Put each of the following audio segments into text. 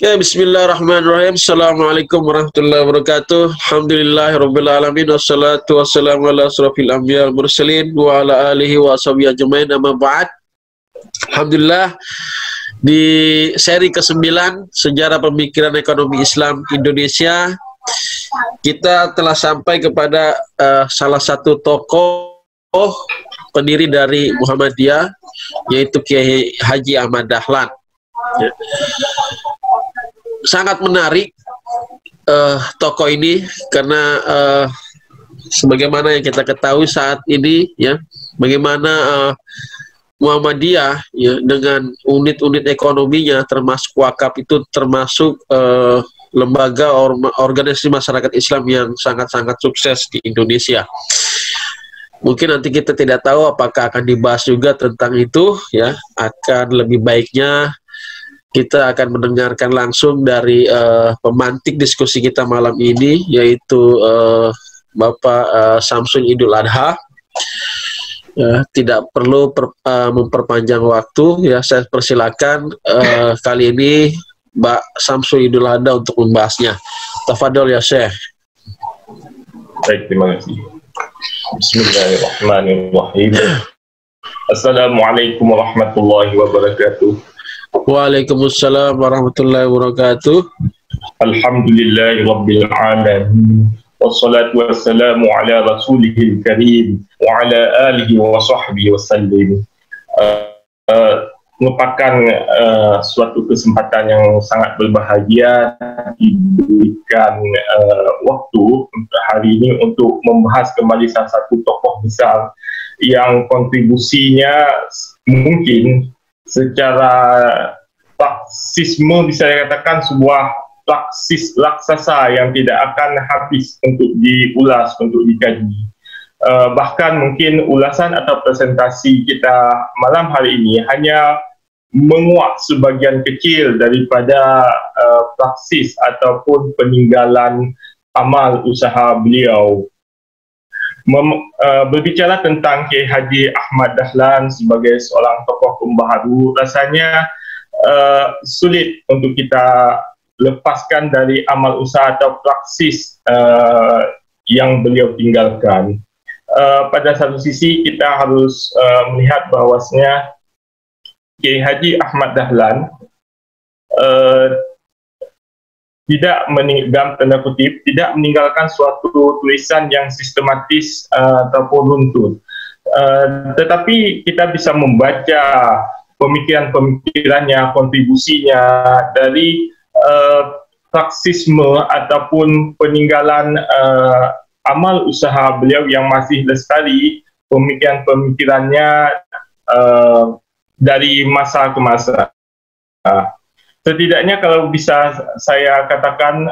Ya, bismillahirrahmanirrahim. Assalamualaikum warahmatullahi wabarakatuh. Alhamdulillahirrabbilalamin. Wassalatu wassalamu ala asrafil anbiya wal mursalin wa ala alihi wa ashabihi ajmain, amma ba'd. Alhamdulillah, di seri ke-9 Sejarah Pemikiran Ekonomi Islam Indonesia, kita telah sampai kepada salah satu tokoh pendiri dari Muhammadiyah, yaitu Kiai Haji Ahmad Dahlan. Ya. Sangat menarik tokoh ini karena sebagaimana yang kita ketahui saat ini, ya, bagaimana Muhammadiyah, ya, dengan unit-unit ekonominya termasuk wakaf itu termasuk lembaga organisasi masyarakat Islam yang sangat-sangat sukses di Indonesia. Mungkin nanti kita tidak tahu apakah akan dibahas juga tentang itu, ya. Akan lebih baiknya kita akan mendengarkan langsung dari pemantik diskusi kita malam ini, yaitu Bapak Samsun Idul Adha. Tidak perlu memperpanjang waktu, ya, saya persilakan kali ini Mbak Samsun Idul Adha untuk membahasnya. Tafadhol ya Syekh. Baik, terima kasih. Bismillahirrahmanirrahim. Assalamualaikum warahmatullahi wabarakatuh. Waalaikumsalam warahmatullahi wabarakatuh. Alhamdulillahi rabbil alamin. Wassalatu wassalamu ala rasulihil karim wa ala alihi wa sahbihi wasallim. Merupakan suatu kesempatan yang sangat berbahagia diberikan waktu untuk hari ini untuk membahas kembali salah satu tokoh besar yang kontribusinya mungkin secara praksisme bisa dikatakan sebuah praksis raksasa yang tidak akan habis untuk diulas, untuk dikaji. Bahkan mungkin ulasan atau presentasi kita malam hari ini hanya menguak sebagian kecil daripada praksis ataupun peninggalan amal usaha beliau. Berbicara tentang Kiai Haji Ahmad Dahlan sebagai seorang tokoh pembaharu, rasanya sulit untuk kita lepaskan dari amal usaha atau praksis yang beliau tinggalkan. Pada satu sisi kita harus melihat bahwasanya Kiai Haji Ahmad Dahlan tidak dalam tanda kutip tidak meninggalkan suatu tulisan yang sistematis ataupun runtut, tetapi kita bisa membaca pemikiran-pemikirannya, kontribusinya dari praksisme ataupun peninggalan amal usaha beliau yang masih lestari, pemikiran-pemikirannya dari masa ke masa. Setidaknya kalau bisa saya katakan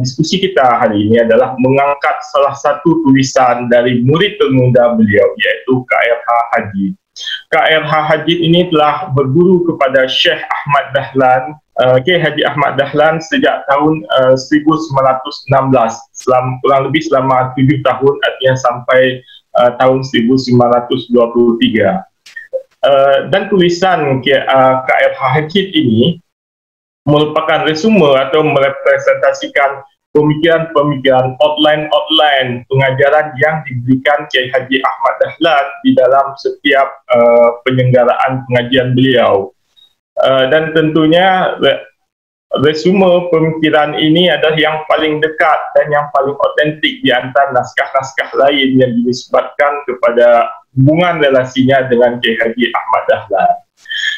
diskusi kita hari ini adalah mengangkat salah satu tulisan dari murid termuda beliau, yaitu K.R.H. Hajid. K.R.H. Hajid ini telah berguru kepada Syekh Ahmad Dahlan, Kiai Haji Ahmad Dahlan sejak tahun 1916, kurang lebih selama 7 tahun, artinya sampai tahun 1923. Dan tulisan K.R.H. Hajid ini merupakan resume atau merepresentasikan pemikiran-pemikiran outline pengajaran yang diberikan Kiai Haji Ahmad Dahlan di dalam setiap penyelenggaraan pengajian beliau. Dan tentunya resume pemikiran ini adalah yang paling dekat dan yang paling otentik di antara naskah-naskah lain yang dinisbatkan kepada hubungan relasinya dengan Kiai Haji Ahmad Dahlan.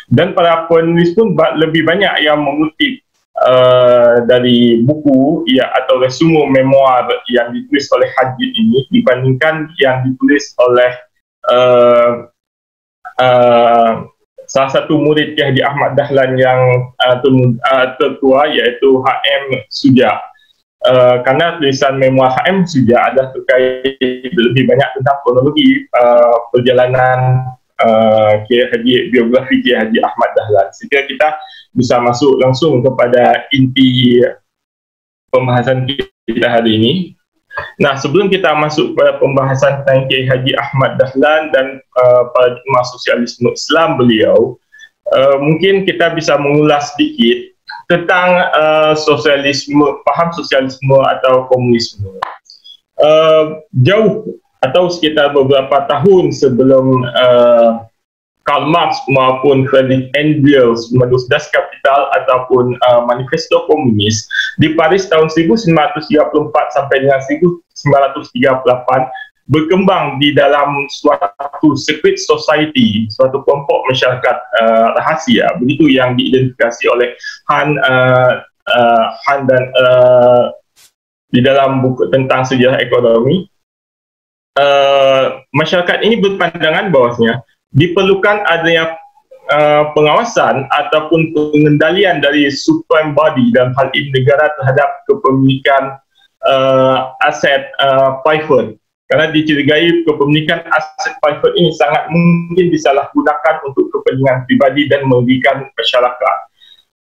Dan para penulis pun lebih banyak yang mengutip dari buku, ya, atau resume memoir yang ditulis oleh Hajid ini dibandingkan yang ditulis oleh salah satu murid Kiai Haji Ahmad Dahlan yang tertua, yaitu H.M. Suja. Karena tulisan memoir H.M. Suja adalah terkait lebih banyak tentang kronologi perjalanan biografi Kiai Haji Ahmad Dahlan, sehingga kita bisa masuk langsung kepada inti pembahasan kita hari ini. Nah, sebelum kita masuk pada pembahasan tentang Kiai Haji Ahmad Dahlan dan paradigma sosialisme Islam beliau, mungkin kita bisa mengulas sedikit tentang sosialisme, paham sosialisme atau komunisme. Jauh atau sekitar beberapa tahun sebelum Karl Marx maupun Friedrich Engels menulis Das Kapital ataupun Manifesto Komunis di Paris tahun 1934 sampai dengan 1938 berkembang di dalam suatu secret society, suatu kelompok masyarakat rahasia, begitu yang diidentifikasi oleh Han dan di dalam buku tentang sejarah ekonomi. Masyarakat ini berpandangan bahwasanya diperlukan adanya pengawasan ataupun pengendalian dari supreme body dalam hal ini negara terhadap kepemilikan aset private, karena dicurigai kepemilikan aset private ini sangat mungkin disalahgunakan untuk kepentingan pribadi dan merugikan masyarakat.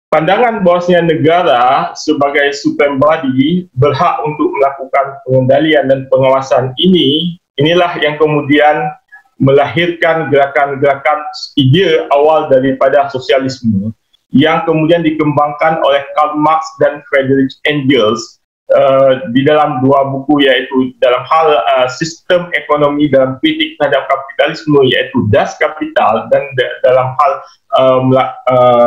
Pandangan bahwasanya negara sebagai supreme body berhak untuk melakukan pengendalian dan pengawasan inilah yang kemudian melahirkan gerakan-gerakan ide awal daripada sosialisme yang kemudian dikembangkan oleh Karl Marx dan Friedrich Engels di dalam dua buku, yaitu dalam hal sistem ekonomi dalam kritik terhadap kapitalisme, yaitu Das Kapital, dan dalam hal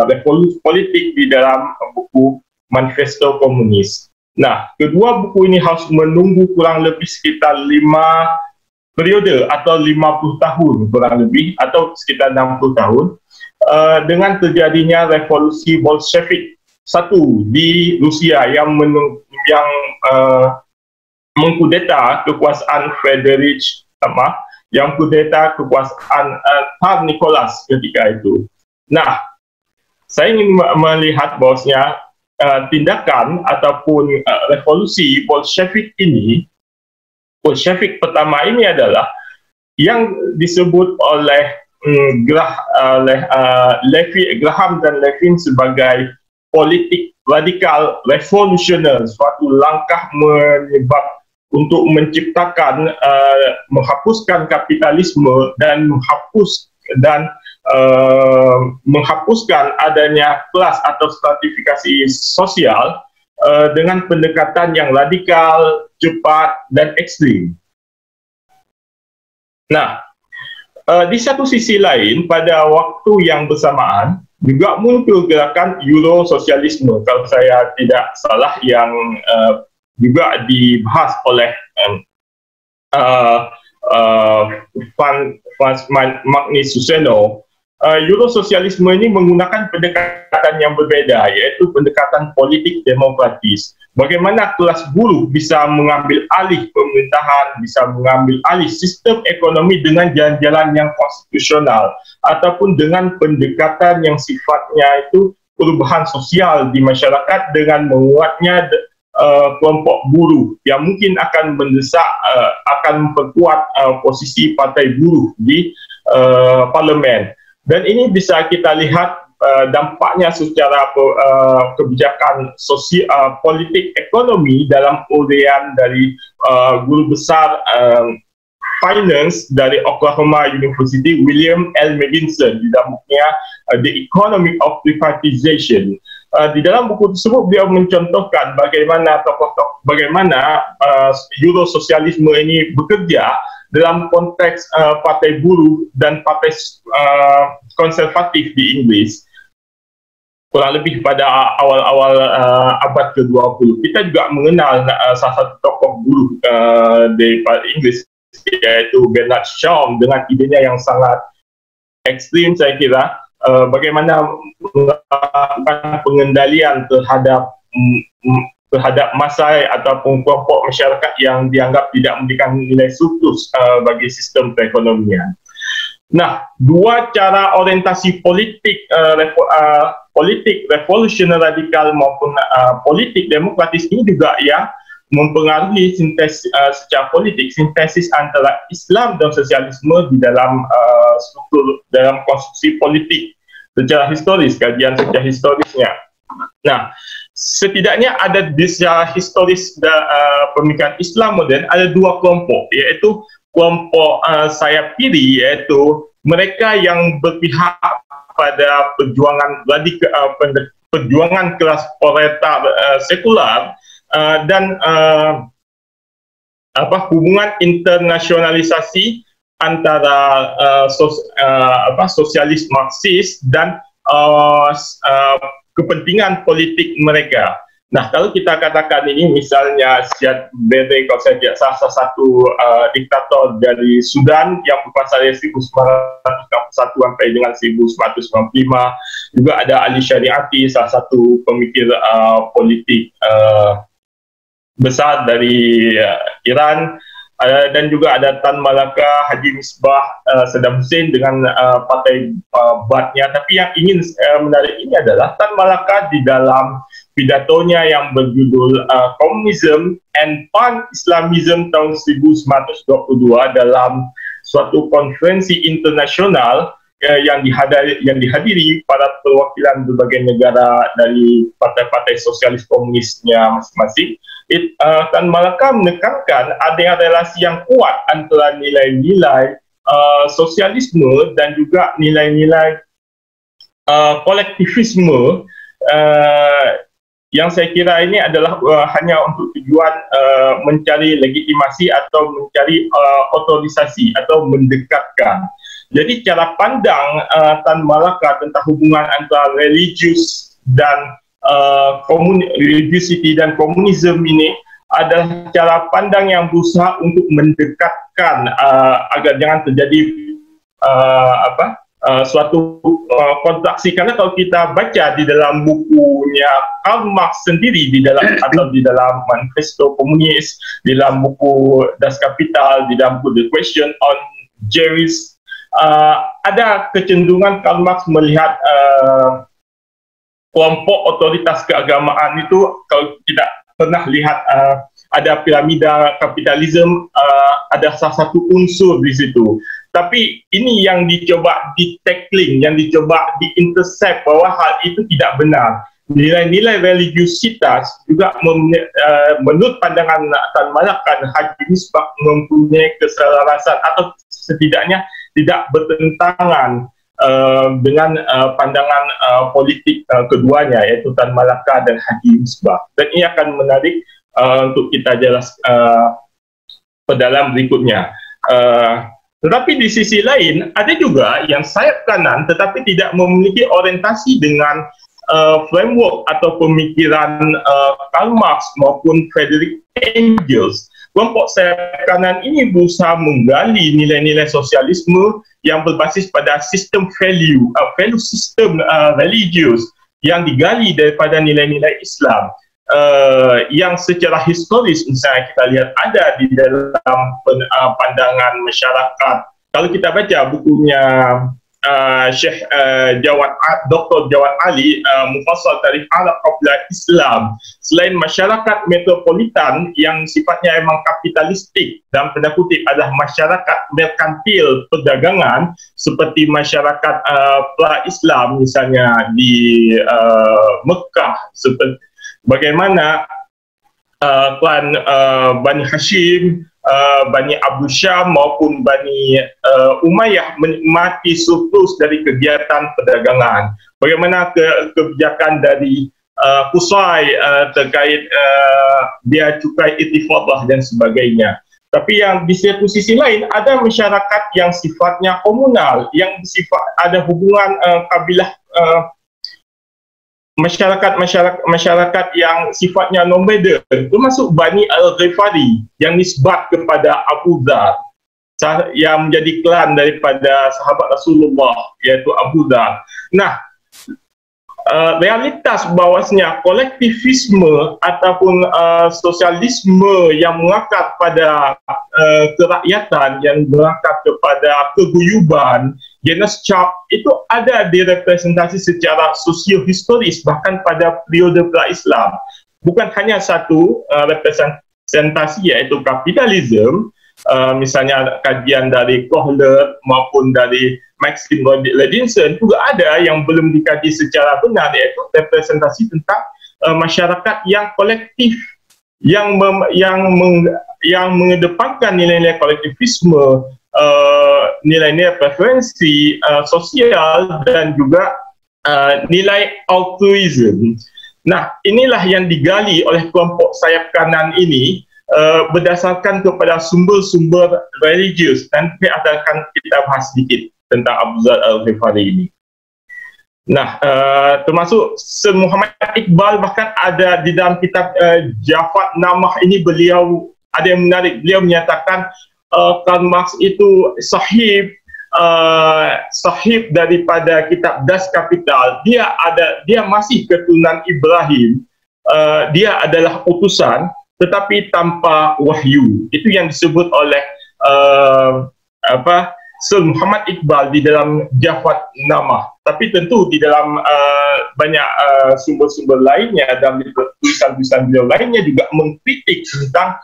revolusi politik di dalam buku Manifesto Komunis. Nah, kedua buku ini harus menunggu kurang lebih sekitar 5 periode atau 50 tahun kurang lebih, atau sekitar 60 tahun dengan terjadinya revolusi Bolshevik satu di Rusia yang mengkudeta kekuasaan yang kudeta kekuasaan Tsar Nicholas ketika itu. Nah, saya ingin melihat bahwasanya tindakan ataupun revolusi Bolshevik pertama ini adalah yang disebut oleh Graham dan Levin sebagai politik radikal revolusioner, suatu langkah menyebab untuk menciptakan menghapuskan kapitalisme dan menghapuskan adanya kelas atau stratifikasi sosial dengan pendekatan yang radikal, cepat, dan ekstrim. Nah, di satu sisi lain, pada waktu yang bersamaan, juga muncul gerakan Euro-sosialisme, kalau saya tidak salah, yang juga dibahas oleh Franz Magnus Suseno. Euro-sosialisme ini menggunakan pendekatan yang berbeda, yaitu pendekatan politik demokratis. Bagaimana kelas buruh bisa mengambil alih pemerintahan, bisa mengambil alih sistem ekonomi dengan jalan-jalan yang konstitusional, ataupun dengan pendekatan yang sifatnya itu perubahan sosial di masyarakat dengan menguatnya kelompok buruh yang mungkin akan mendesak, akan memperkuat posisi partai buruh di parlemen. Dan ini bisa kita lihat dampaknya secara kebijakan sosial, politik, ekonomi dalam uraian dari guru besar finance dari Oklahoma University, William L. Megginson, di dalam bukunya The Economy of Privatization. Di dalam buku tersebut beliau mencontohkan bagaimana Euro-sosialisme ini bekerja dalam konteks partai buruh dan partai konservatif di Inggris kurang lebih pada awal-awal abad ke-20. Kita juga mengenal salah satu tokoh buruh di Inggris, yaitu Bernard Shaw, dengan idenya yang sangat ekstrim, saya kira, bagaimana melakukan pengendalian terhadap massa ataupun kelompok masyarakat yang dianggap tidak memberikan nilai surplus bagi sistem perekonomian. Nah, dua cara orientasi politik, politik revolusioner radikal maupun politik demokratis ini juga yang mempengaruhi secara politik sintesis antara Islam dan sosialisme di dalam struktur, dalam konstruksi politik secara historis, kajian secara historisnya. Nah, setidaknya ada di secara historis pemikiran Islam modern ada dua kelompok, yaitu kelompok sayap kiri, yaitu mereka yang berpihak pada perjuangan perjuangan kelas proletar sekular dan hubungan internasionalisasi antara sosialis Marxis dan kepentingan politik mereka. Nah, kalau kita katakan ini misalnya Siad Barre, kalau saya lihat salah satu diktator dari Sudan yang berkuasa dari 1961 sampai dengan 1995, juga ada Ali Syariati, salah satu pemikir politik besar dari Iran, dan juga ada Tan Malaka, Haji Misbah, Saddam Hussein dengan partai Baathnya. Tapi yang ingin menarik ini adalah Tan Malaka di dalam pidatonya yang berjudul Communism and Pan-Islamism tahun 1922 dalam suatu konferensi internasional yang dihadiri para perwakilan berbagai negara dari partai-partai sosialis komunisnya masing-masing. Tan Malaka menekankan adanya relasi yang kuat antara nilai-nilai sosialisme dan juga nilai-nilai kolektivisme yang saya kira ini adalah hanya untuk tujuan mencari legitimasi atau mencari otorisasi atau mendekatkan. Jadi cara pandang Tan Malaka tentang hubungan antara religius dan religiosity dan komunisme ini adalah cara pandang yang berusaha untuk mendekatkan agar jangan terjadi suatu kontraksi. Karena kalau kita baca di dalam bukunya Karl Marx sendiri di dalam manifesto komunis, di dalam buku Das Kapital, di dalam buku The Question on Jewish, ada kecenderungan Karl Marx melihat kelompok otoritas keagamaan itu, kalau tidak pernah lihat ada piramida kapitalisme, ada salah satu unsur di situ. Tapi ini yang dicoba di-tackling, yang dicoba di-intercept bahwa hal itu tidak benar. Nilai-nilai religiusitas juga menurut pandangan Tan Malaka dan Haji Misbah mempunyai keselarasan atau setidaknya tidak bertentangan dengan pandangan politik keduanya, yaitu Tan Malaka dan Haji Misbah. Dan ini akan menarik untuk kita jelas pedalam berikutnya. Tetapi di sisi lain ada juga yang sayap kanan tetapi tidak memiliki orientasi dengan framework atau pemikiran Karl Marx maupun Friedrich Engels. Kelompok sayap kanan ini berusaha menggali nilai-nilai sosialisme yang berbasis pada sistem value system religius yang digali daripada nilai-nilai Islam. Yang secara historis misalnya kita lihat ada di dalam pandangan masyarakat. Kalau kita baca bukunya Syekh Dr. Jawad Ali, Mufassal Tarikh Arab Qabla Islam, selain masyarakat metropolitan yang sifatnya memang kapitalistik, dalam tanda kutip adalah masyarakat merkantil perdagangan seperti masyarakat pra-Islam misalnya di Mekah, seperti bagaimana klan Bani Hashim, Bani Abu Syam maupun Bani Umayyah menikmati surplus dari kegiatan perdagangan. Bagaimana kebijakan dari Qusay terkait biaya cukai ittifadah dan sebagainya. Tapi yang di satu sisi lain ada masyarakat yang sifatnya komunal, yang ada hubungan kabilah, masyarakat yang sifatnya nomaden, termasuk Bani Al-Ghifari yang nisbat kepada Abu Dhar, yang menjadi klan daripada sahabat Rasulullah, yaitu Abu Dhar. Nah, realitas bahawasanya kolektivisme ataupun sosialisme yang mengakar pada kerakyatan, yang mengakar kepada keguyuban, Genuscap, itu ada direpresentasi secara sosiohistoris bahkan pada periode pra-Islam. Bukan hanya satu representasi yaitu kapitalisme, misalnya kajian dari Kohler maupun dari Maxim Rodinson, juga ada yang belum dikaji secara benar, yaitu representasi tentang masyarakat yang kolektif, yang mengedepankan nilai-nilai kolektivisme, nilai-nilai preferensi sosial dan juga nilai altruism. Nah, inilah yang digali oleh kelompok sayap kanan ini berdasarkan kepada sumber-sumber religius. Nanti akan kita bahas sedikit tentang Abu Dzar Al-Ghifari ini. Nah, termasuk Sir Muhammad Iqbal bahkan ada di dalam kitab Jafat Namah ini, beliau ada yang menarik. Beliau menyatakan Karl Marx itu sahib daripada kitab Das Kapital. Dia masih keturunan Ibrahim. Dia adalah utusan tetapi tanpa wahyu. Itu yang disebut oleh Sir Muhammad Iqbal di dalam Jafat Namah. Tapi tentu di dalam banyak sumber-sumber lainnya dan tulisan-tulisan beliau lainnya juga mengkritik tentang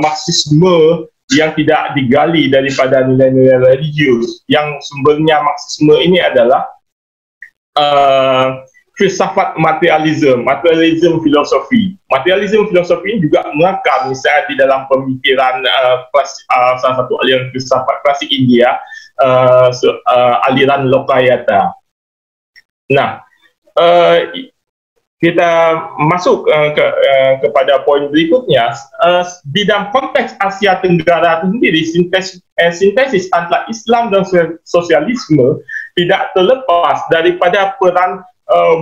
Marxisme yang tidak digali daripada nilai-nilai religius. Yang sumbernya Marxisme ini adalah filsafat materialisme filosofi. Materialisme filosofi ini juga mengakar misalnya di dalam pemikiran salah satu aliran filsafat klasik India, aliran Lokayata. Nah, kita masuk kepada poin berikutnya. Di dalam konteks Asia Tenggara itu sendiri, sintesis antara Islam dan sosialisme tidak terlepas daripada peran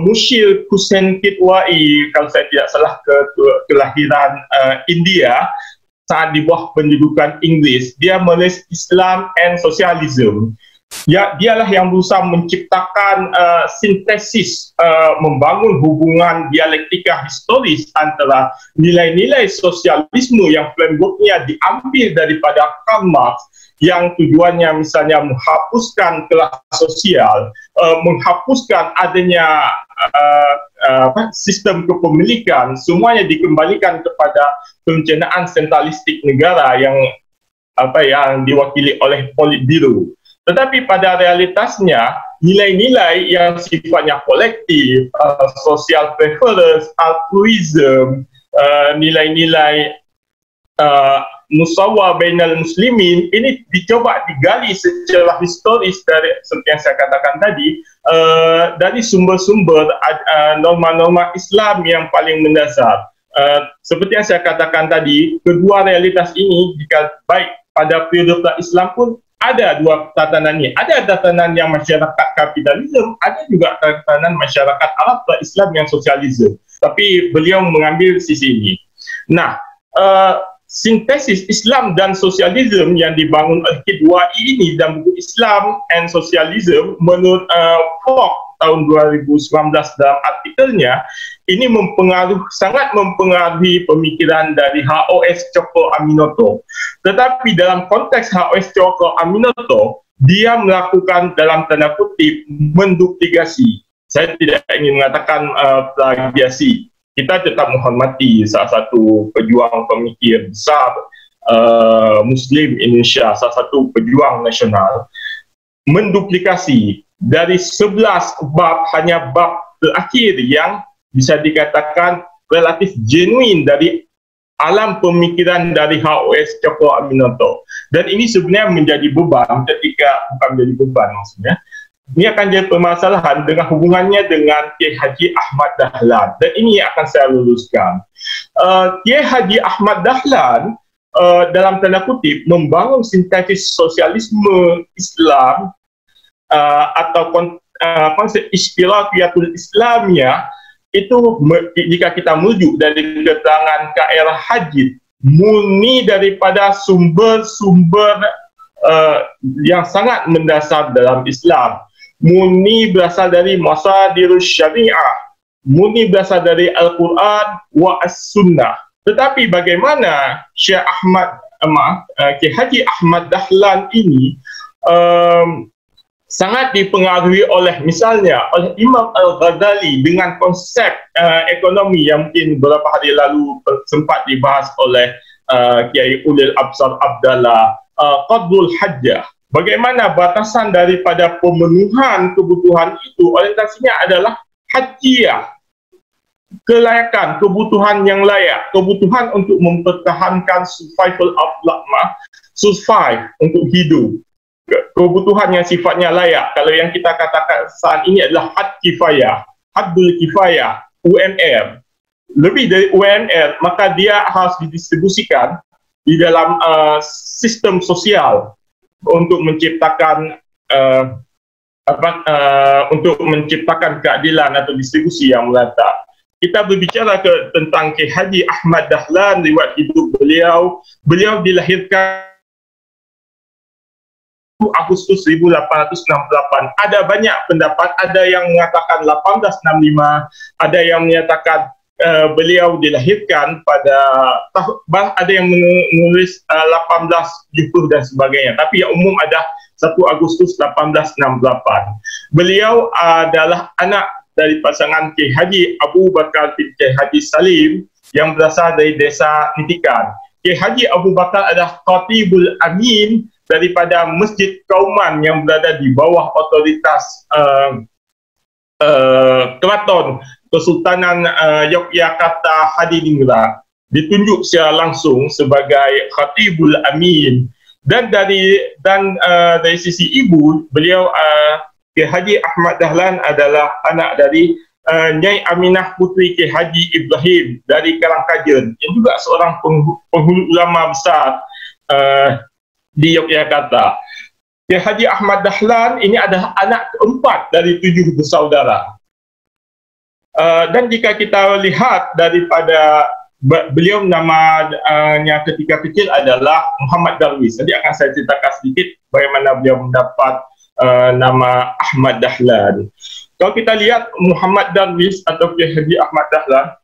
Mushir Hussain Kitwai, kalau saya tidak salah, kelahiran India saat di bawah pendudukan Inggris. Dia menulis Islam and Socialism. Dialah yang berusaha menciptakan sintesis, membangun hubungan dialektika historis antara nilai-nilai sosialisme yang frameworknya diambil daripada Karl Marx, yang tujuannya misalnya menghapuskan kelas sosial, menghapuskan adanya sistem kepemilikan, semuanya dikembalikan kepada perencanaan sentralistik negara yang diwakili oleh Politburo. Tetapi pada realitasnya, nilai-nilai yang sifatnya kolektif, social preference, altruism, nilai-nilai musawah bainal muslimin, ini dicoba digali secara historis dari, seperti yang saya katakan tadi, dari sumber-sumber norma-norma Islam yang paling mendasar. Seperti yang saya katakan tadi, kedua realitas ini, jika baik pada periode Islam pun ada dua tatanan ini. Ada tatanan yang masyarakat kapitalisme, ada juga tatanan masyarakat Arab Islam yang sosialisme. Tapi beliau mengambil sisi ini. Nah, sintesis Islam dan sosialisme yang dibangun oleh Kitwai ini dalam buku Islam and Socialism menurut Fogg tahun 2019 dalam artikelnya, ini sangat mempengaruhi pemikiran dari H.O.S. Cokro Aminoto. Tetapi dalam konteks H.O.S. Cokro Aminoto, dia melakukan dalam tanda kutip menduplikasi. Saya tidak ingin mengatakan plagiasi. Kita tetap menghormati salah satu pejuang pemikir besar Muslim Indonesia, salah satu pejuang nasional, menduplikasi dari 11 bab, hanya bab terakhir yang bisa dikatakan relatif genuine dari alam pemikiran dari H.O.S. Cokro Aminoto. Dan ini sebenarnya menjadi beban bukan menjadi beban maksudnya. Ini akan jadi permasalahan dengan hubungannya dengan Kiai Haji Ahmad Dahlan. Dan ini akan saya luruskan. Kiai Haji Ahmad Dahlan dalam tanda kutip membangun sintesis sosialisme Islam atau konsep istilahiyatul Islamiyah itu, jika kita merujuk dari keterangan K.R. Hajid, murni daripada sumber-sumber yang sangat mendasar dalam Islam. Murni berasal dari masadirus syariah, murni berasal dari Al-Quran wa As-Sunnah. Tetapi bagaimana Syekh Kiai Haji Ahmad Dahlan ini sangat dipengaruhi oleh misalnya oleh Imam Al-Ghazali dengan konsep ekonomi yang mungkin beberapa hari lalu sempat dibahas oleh Kiai Ulil Absar Abdallah, Qadrul Hajjah. Bagaimana batasan daripada pemenuhan kebutuhan itu, orientasinya adalah hajjiyah, kelayakan, kebutuhan yang layak, kebutuhan untuk mempertahankan survival of life, survive, untuk hidup. kebutuhan yang sifatnya layak. Kalau yang kita katakan saat ini adalah had kifayah, haddul kifayah, UMR. Lebih dari UMR, maka dia harus didistribusikan di dalam sistem sosial untuk menciptakan untuk menciptakan keadilan atau distribusi yang merata. Kita berbicara tentang K. Haji Ahmad Dahlan, riwayat hidup beliau. Beliau dilahirkan Agustus 1868. Ada banyak pendapat, ada yang mengatakan 1865, ada yang menyatakan beliau dilahirkan pada ada yang menulis 1870 dan sebagainya. Tapi yang umum ada 1 Agustus 1868. Beliau adalah anak dari pasangan K. Haji Abu Bakar bin K. Haji Salim yang berasal dari desa Nitikan. K. Haji Abu Bakar adalah Khatibul Amin daripada Masjid Kauman yang berada di bawah otoritas Keraton Kesultanan Yogyakarta Hadiningrat. Ditunjuk secara langsung sebagai Khatibul Amin. Dan dari sisi ibu, beliau K. Haji Ahmad Dahlan adalah anak dari Nyai Aminah Putri K. Haji Ibrahim dari Karangkajen, yang juga seorang penghulu ulama besar di Yogyakarta. K. Haji Ahmad Dahlan ini adalah anak keempat dari 7 bersaudara. Dan jika kita lihat daripada beliau, namanya ketika kecil adalah Muhammad Darwis. Nanti akan saya ceritakan sedikit bagaimana beliau mendapat nama Ahmad Dahlan. Kalau kita lihat Muhammad Darwis atau K. Haji Ahmad Dahlan,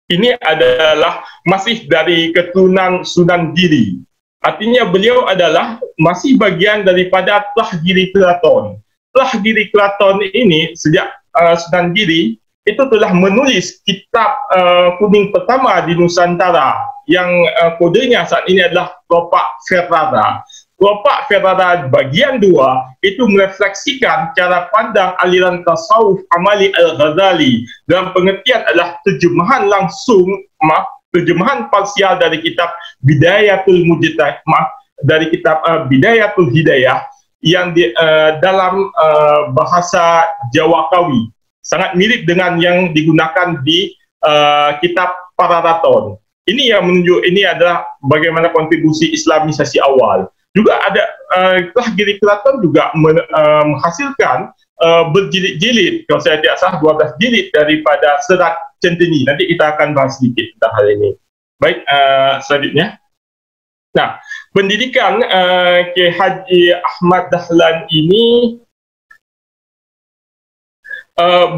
ini adalah masih dari keturunan Sunan Giri. Artinya beliau adalah masih bagian daripada Tlahgiri Keraton. Tlahgiri Keraton ini sejak Sunan Giri itu telah menulis kitab kuning pertama di Nusantara yang kodenya saat ini adalah Kelopak Ferrara. Kelopak Ferrara bagian 2 itu merefleksikan cara pandang aliran tasawuf Amali Al-Ghazali dalam pengertian adalah terjemahan langsung, terjemahan parsial dari kitab Bidayatul Mujtahid, dari kitab Bidayatul Hidayah yang dalam bahasa Jawa Kawi. Sangat mirip dengan yang digunakan di kitab Pararaton. Ini yang menunjuk ini adalah bagaimana kontribusi Islamisasi awal. Juga ada Tlahgiri Keraton juga menghasilkan berjilid-jilid, kalau saya tidak salah 12 jilid daripada Serat Centeni. Nanti kita akan bahas sedikit tentang hal ini. Baik, selanjutnya. Nah, pendidikan K. Haji Ahmad Dahlan ini,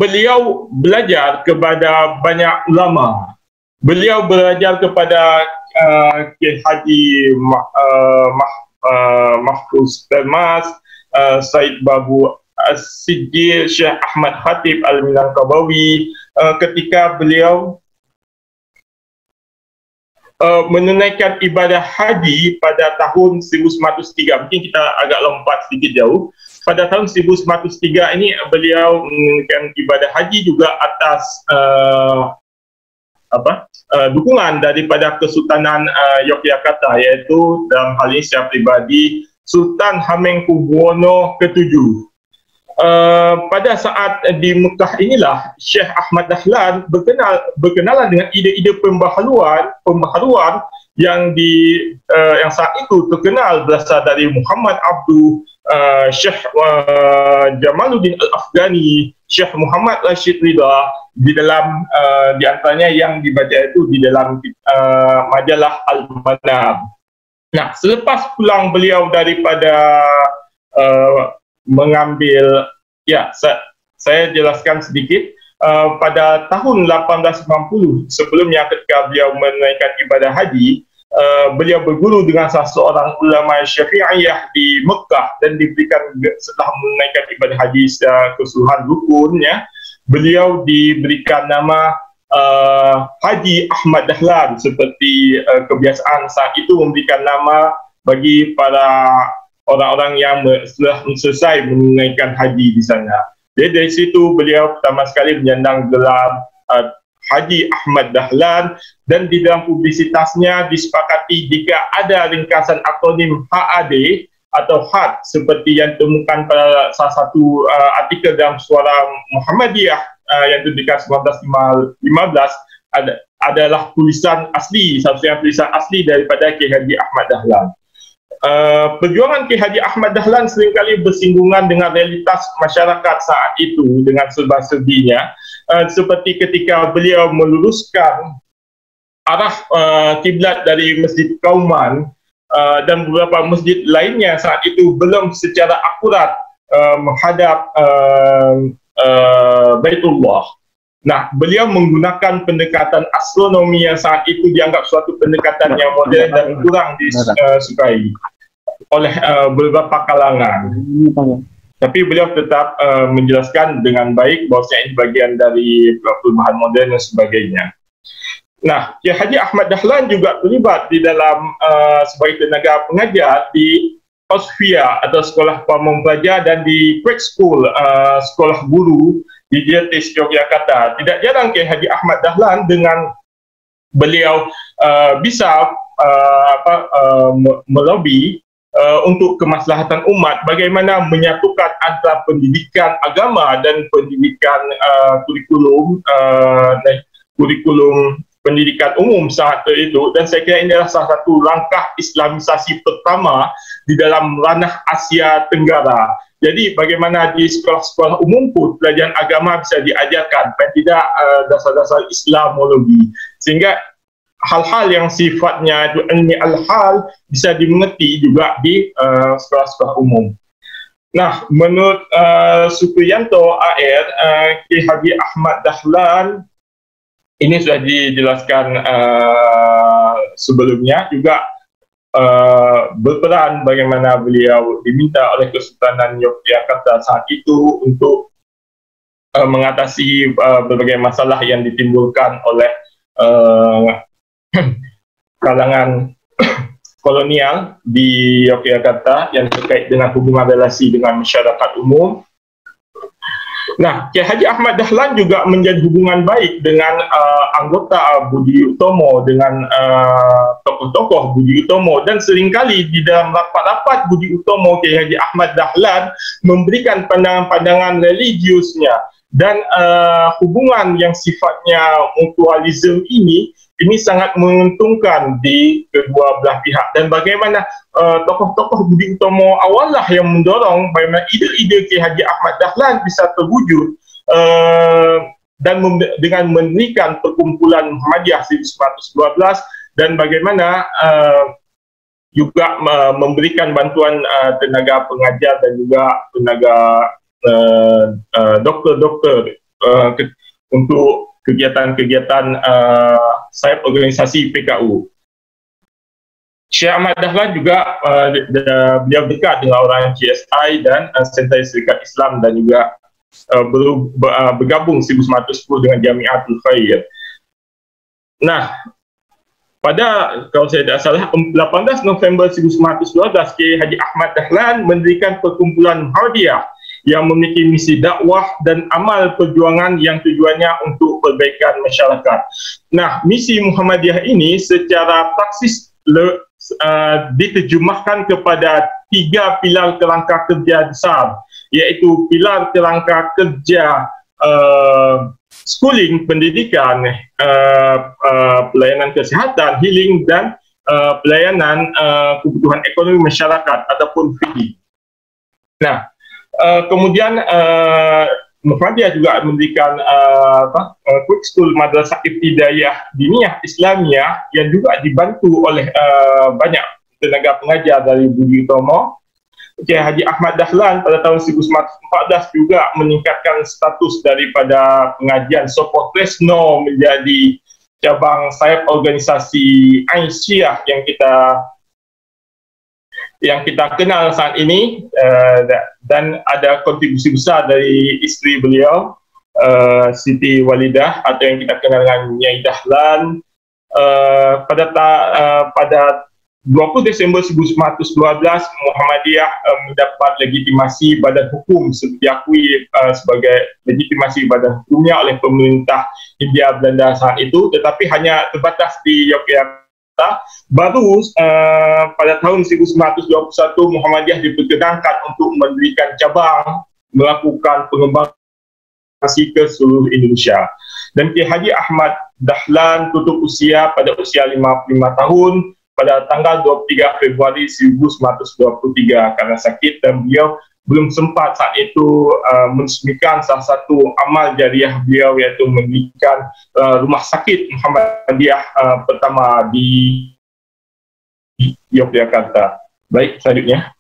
beliau belajar kepada banyak ulama. Beliau belajar kepada K. Haji Mahfuz Termas, Said Babu As-Sijil, Syekh Ahmad Khatib Al-Minangkabawi, ketika beliau menunaikan ibadah haji pada tahun 1903. Mungkin kita agak lompat sedikit jauh. Pada tahun 1903 ini beliau menunaikan ibadah haji juga atas dukungan daripada Kesultanan Yogyakarta, yaitu dalam hal ini secara pribadi Sultan Hamengkubuwono ke-7. Pada saat di Mekah inilah Syekh Ahmad Dahlan berkenalan dengan ide-ide pembaharuan yang saat itu terkenal berasal dari Muhammad Abduh, Syekh Jamaluddin Al-Afghani, Syekh Muhammad Rashid Ridha, di dalam di antaranya yang dibaca itu di dalam majalah Al-Manab. Nah, selepas pulang beliau daripada mengambil, saya jelaskan sedikit, pada tahun 1890 sebelumnya ketika beliau menunaikan ibadah haji, beliau berguru dengan salah seorang ulama Syafi'iyah di Mekah dan diberikan setelah menunaikan ibadah haji secara keseluruhan rukunnya, beliau diberikan nama Haji Ahmad Dahlan, seperti kebiasaan saat itu memberikan nama bagi para orang-orang yang setelah selesai menunaikan haji di sana. Jadi dari situ beliau pertama sekali menyandang gelar Haji Ahmad Dahlan, dan di dalam publisitasnya disepakati jika ada ringkasan akronim HAD atau had seperti yang ditemukan pada salah satu artikel dalam Suara Muhammadiyah yang diterbitkan 1915 adalah tulisan asli, satu-satunya tulisan asli daripada K. Haji Ahmad Dahlan. Perjuangan K. Haji Ahmad Dahlan seringkali bersinggungan dengan realitas masyarakat saat itu dengan serba-serbinya, seperti ketika beliau meluruskan arah kiblat dari Masjid Kauman dan beberapa masjid lainnya saat itu belum secara akurat menghadap Baitullah. Nah, beliau menggunakan pendekatan astronomi yang saat itu dianggap suatu pendekatan yang moden dan kurang disukai oleh beberapa kalangan. Tapi beliau tetap menjelaskan dengan baik bahawa ini bagian dari perubahan moden dan sebagainya. Nah, K. Haji Ahmad Dahlan juga terlibat di dalam sebagai tenaga pengajar di Osfia atau Sekolah Pamong Pelajar dan di Quake School, Sekolah Guru di Jetis, Yogyakarta. Tidak jarang K. Haji Ahmad Dahlan dengan beliau bisa melobi untuk kemaslahatan umat, bagaimana menyatukan antara pendidikan agama dan pendidikan kurikulum pendidikan umum saat itu, dan saya kira ini adalah salah satu langkah Islamisasi pertama di dalam ranah Asia Tenggara. Jadi bagaimana di sekolah-sekolah umum pun pelajaran agama bisa diajarkan, dan tidak dasar-dasar Islamologi, sehingga hal-hal yang sifatnya ilmi al-hal bisa dimengerti juga di sekolah-sekolah umum. Nah, menurut Supriyanto AR, K. Haji Ahmad Dahlan ini sudah dijelaskan sebelumnya juga berperan bagaimana beliau diminta oleh Kesultanan Yogyakarta saat itu untuk mengatasi berbagai masalah yang ditimbulkan oleh kalangan kolonial di Yogyakarta yang terkait dengan hubungan relasi dengan masyarakat umum. Nah, K. Haji Ahmad Dahlan juga menjadi hubungan baik dengan anggota Budi Utomo, dengan tokoh-tokoh Budi Utomo, dan seringkali di dalam rapat-rapat Budi Utomo, K. Haji Ahmad Dahlan memberikan pandangan-pandangan religiusnya, dan hubungan yang sifatnya mutualisme ini sangat menguntungkan di kedua belah pihak. Dan bagaimana tokoh-tokoh Budi Utomo awallah yang mendorong bagaimana ide-ide K. Haji Ahmad Dahlan bisa terwujud dan dengan mendirikan perkumpulan Muhammadiyah 1912, dan bagaimana juga memberikan bantuan tenaga pengajar dan juga tenaga doktor-doktor untuk kegiatan-kegiatan sayap organisasi PKU. Syekh Ahmad Dahlan juga beliau dekat dengan orang GSI dan Sentai Serikat Islam, dan juga bergabung 1910 dengan Jamiatul Khair. Nah, kalau saya tidak salah, 18 November 1912, K. Haji Ahmad Dahlan mendirikan perkumpulan Muhammadiyah yang memiliki misi dakwah dan amal perjuangan yang tujuannya untuk perbaikan masyarakat. Nah, misi Muhammadiyah ini secara praksis diterjemahkan kepada 3 pilar kerangka kerja besar, iaitu pilar kerangka kerja schooling, pendidikan, pelayanan kesihatan, healing, dan pelayanan kebutuhan ekonomi masyarakat ataupun feeding. Nah, kemudian Muhammadiyah juga mendirikan Quick School Madrasah Ibtidaiyah Diniyah Islamiyah yang juga dibantu oleh banyak tenaga pengajar dari Budi Utomo. K. Haji Ahmad Dahlan pada tahun 1914 juga meningkatkan status daripada pengajian Sopo Tresno menjadi cabang sayap organisasi Aisyah yang kita kenal saat ini, dan ada kontribusi besar dari isteri beliau, Siti Walidah, atau yang kita kenal dengan Nyai Dahlan. Pada 20 Desember 1912, Muhammadiyah mendapat legitimasi badan hukum, diakui sebagai legitimasi badan hukumnya oleh pemerintah Hindia Belanda saat itu, tetapi hanya terbatas di Yogyakarta baru pada tahun 1921 Muhammadiyah diperkenankan untuk mendirikan cabang melakukan pengembangan ke seluruh Indonesia. Dan Kiai Haji Ahmad Dahlan tutup usia pada usia 55 tahun pada tanggal 23 Februari 1923 karena sakit, dan beliau belum sempat saat itu meresmikan salah satu amal jariah beliau, iaitu mendirikan rumah sakit Muhammadiyah pertama di Yogyakarta. Baik, selanjutnya.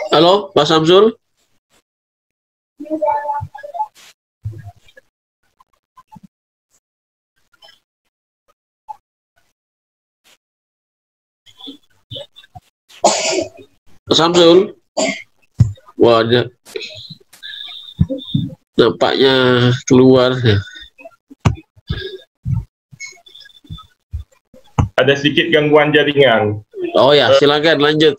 Halo, Pak Samsul. Pak Samsul. Wah, nampaknya keluar. Ada sedikit gangguan jaringan. Oh ya, silakan lanjut.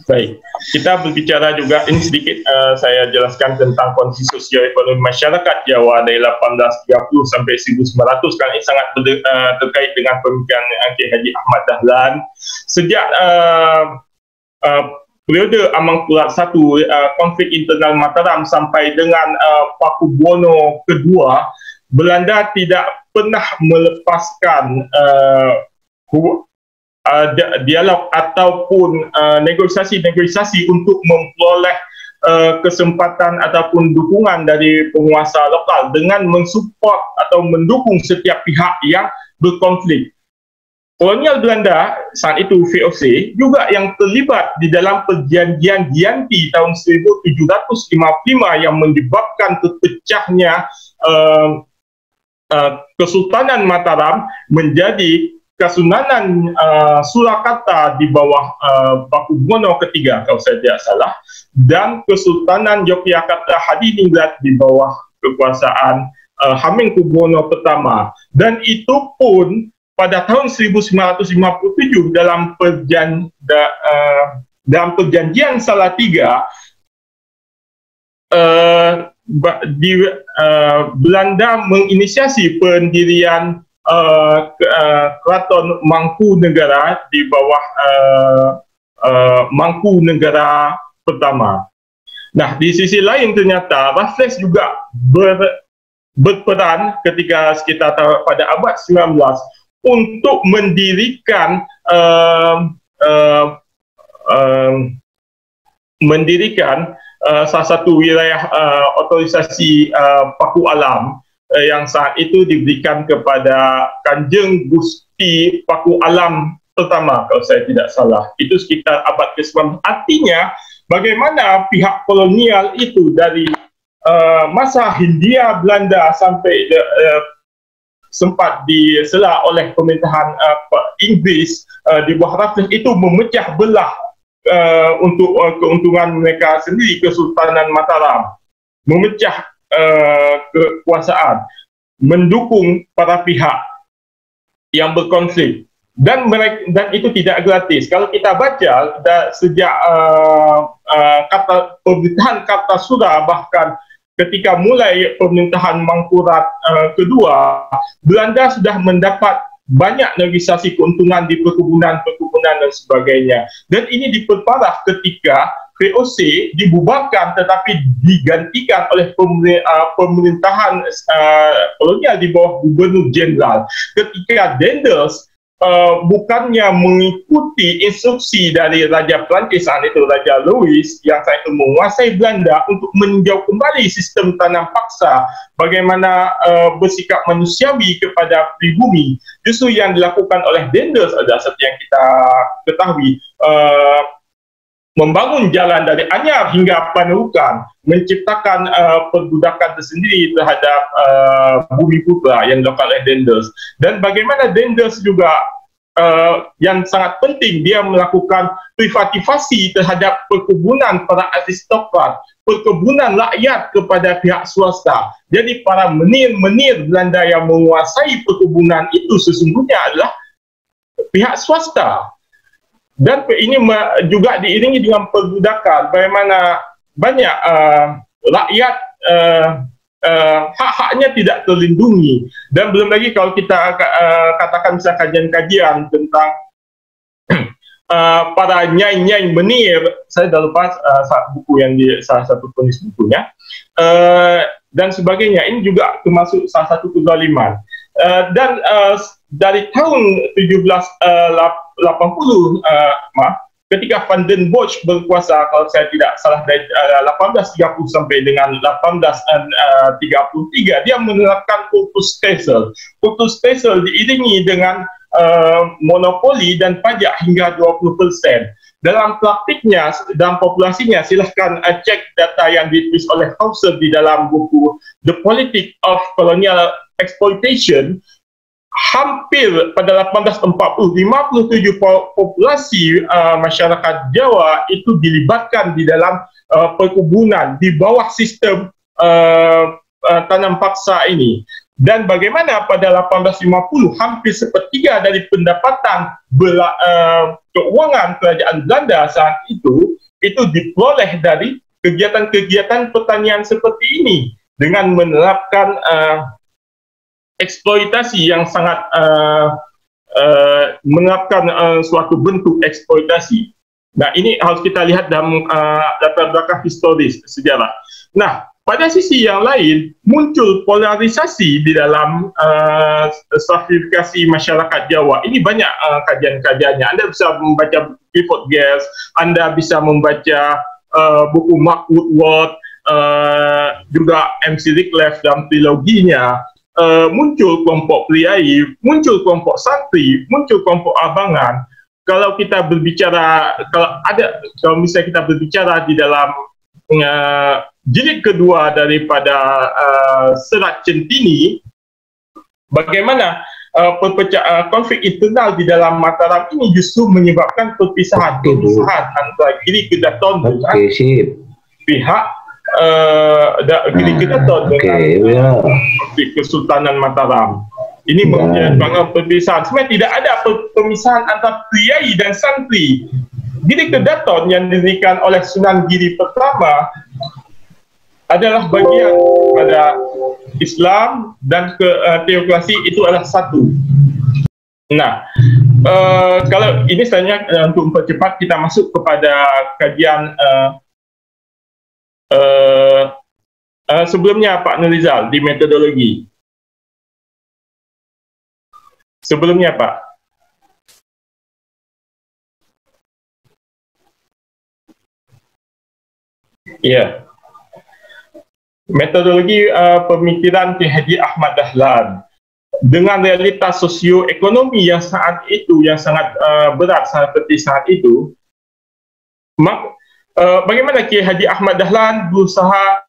Baik, kita berbicara juga, ini sedikit saya jelaskan tentang kondisi sosio-ekonomi masyarakat Jawa dari 1830 sampai 1900, karena ini sangat terkait dengan pemikiran Kiai Haji Ahmad Dahlan. Sejak periode Amangkurat I, konflik internal Mataram sampai dengan Pakubuwono II, Belanda tidak pernah melepaskan dialog ataupun negosiasi-negosiasi untuk memperoleh kesempatan ataupun dukungan dari penguasa lokal dengan mensupport atau mendukung setiap pihak yang berkonflik. Kolonial Belanda saat itu, VOC, juga yang terlibat di dalam perjanjian Giyanti tahun 1755 yang menyebabkan terpecahnya Kesultanan Mataram menjadi Kesunanan Surakarta di bawah Pakubuwono III, kalau saya tidak salah, dan Kesultanan Yogyakarta Hadiningrat di bawah kekuasaan Hamengkubuwono I. Dan itu pun pada tahun 1957 dalam perjanjian Salatiga, Belanda menginisiasi pendirian Keraton Mangkunegara di bawah Mangkunegara pertama. Nah, di sisi lain ternyata Raffles juga berperan ketika sekitar pada abad 19 untuk mendirikan salah satu wilayah otorisasi Paku Alam yang saat itu diberikan kepada Kanjeng Gusti Paku Alam pertama, kalau saya tidak salah. Itu sekitar abad ke-19. Artinya, bagaimana pihak kolonial itu dari masa Hindia Belanda sampai sempat disela oleh pemerintahan Inggris di bawah Raffles itu memecah belah untuk keuntungan mereka sendiri, Kesultanan Mataram, memecah kekuasaan, mendukung para pihak yang berkonflik, dan itu tidak gratis. Kalau kita baca sejak pemerintahan Kartasura, bahkan ketika mulai pemerintahan Mangkurat kedua, Belanda sudah mendapat banyak negosiasi keuntungan di perkebunan dan sebagainya. Dan ini diperparah ketika VOC dibubarkan tetapi digantikan oleh pemerintahan kolonial di bawah Gubernur Jenderal. Ketika Daendels bukannya mengikuti instruksi dari Raja Perancis saat itu, Raja Louis, yang saat itu menguasai Belanda, untuk meninjau kembali sistem tanam paksa, bagaimana bersikap manusiawi kepada pribumi. Justru yang dilakukan oleh Daendels adalah seperti yang kita ketahui, membangun jalan dari Anyar hingga Panerukan, menciptakan perbudakan tersendiri terhadap bumi putra yang dilakukan oleh Daendels. Dan bagaimana Daendels juga yang sangat penting, dia melakukan privatisasi terhadap perkebunan para aristokrat, perkebunan rakyat kepada pihak swasta. Jadi para menir-menir Belanda yang menguasai perkebunan itu sesungguhnya adalah pihak swasta. Dan ini juga diiringi dengan perbudakan, bagaimana banyak rakyat hak-haknya tidak terlindungi. Dan belum lagi kalau kita katakan misalnya kajian-kajian tentang para nyai-nyai menir, saya dah lupa buku yang salah satu penulis bukunya, dan sebagainya, ini juga termasuk salah satu kezaliman. Dan dari tahun 1780, ketika Van den Bosch berkuasa, kalau saya tidak salah, dari 1830 sampai dengan 1833, dia menerapkan kultus Stelsel. Kultus Stelsel diiringi dengan monopoli dan pajak hingga 20%. Dalam praktiknya, dalam populasinya, silahkan cek data yang ditulis oleh Hauser di dalam buku The Politics of Colonial Exploitation. Hampir pada 1840, 57 populasi masyarakat Jawa itu dilibatkan di dalam perkebunan di bawah sistem tanam paksa ini. Dan bagaimana pada 1850 hampir sepertiga dari pendapatan keuangan kerajaan Belanda saat itu diperoleh dari kegiatan-kegiatan pertanian seperti ini dengan menerapkan eksploitasi yang sangat menerapkan suatu bentuk eksploitasi. Nah, ini harus kita lihat dalam latar belakang historis sejarah. Nah, pada sisi yang lain muncul polarisasi di dalam stratifikasi masyarakat Jawa. Ini banyak kajian-kajiannya. Anda bisa membaca Clifford Geertz, Anda bisa membaca buku Mark Woodward, juga MC Rickleff dalam triloginya. Muncul kelompok priai, muncul kelompok santri, muncul kelompok abangan. Kalau kita berbicara, kalau misalnya kita berbicara di dalam jilid kedua daripada Serat Centini, bagaimana konflik internal di dalam Mataram ini justru menyebabkan perpisahan antara Giri Kedaton dengan pihak Giri Kedaton dengan Kesultanan Mataram. Ini menyebabkan perpisahan. Sebenarnya tidak ada pemisahan antara priai dan santri. Giri Kedaton yang didirikan oleh Sunan Giri pertama adalah bagian pada Islam, dan teokrasi itu adalah satu. Nah, kalau ini sebenarnya untuk mempercepat kita masuk kepada kajian sebelumnya Pak Nurizal di metodologi. Sebelumnya Pak. Ya. Metodologi pemikiran Ki Haji Ahmad Dahlan dengan realitas sosioekonomi yang saat itu sangat berat seperti saat itu. Bagaimana Ki Haji Ahmad Dahlan berusaha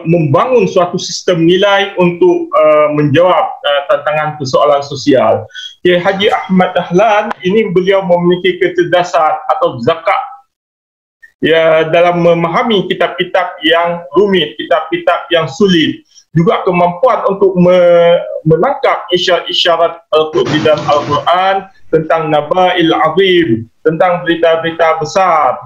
membangun suatu sistem nilai untuk menjawab tantangan persoalan sosial. Ki Haji Ahmad Dahlan ini beliau memiliki kecerdasan atau zakat ya dalam memahami kitab-kitab yang rumit, kitab-kitab yang sulit, juga kemampuan untuk menangkap isyarat-isyarat di dalam Al-Quran tentang Naba'il Azim, tentang berita-berita besar,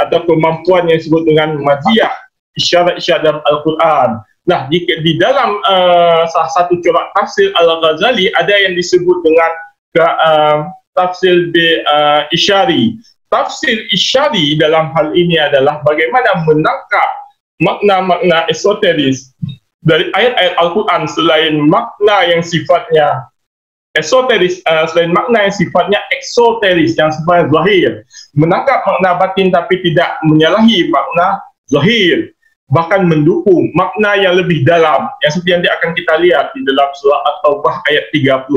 atau kemampuan yang disebut dengan maziyah, isyarat-isyarat dalam Al-Quran. Nah, di dalam salah satu corak tafsir Al-Ghazali ada yang disebut dengan tafsir Isyari. Tafsir Isyari dalam hal ini adalah bagaimana menangkap makna-makna esoteris dari ayat-ayat Al-Quran selain makna yang sifatnya esoteris, selain makna yang sifatnya eksoteris, yang sifatnya zahir, menangkap makna batin tapi tidak menyalahi makna zahir, bahkan mendukung makna yang lebih dalam, yang seperti yang akan kita lihat di dalam surah At-Taubah ayat 34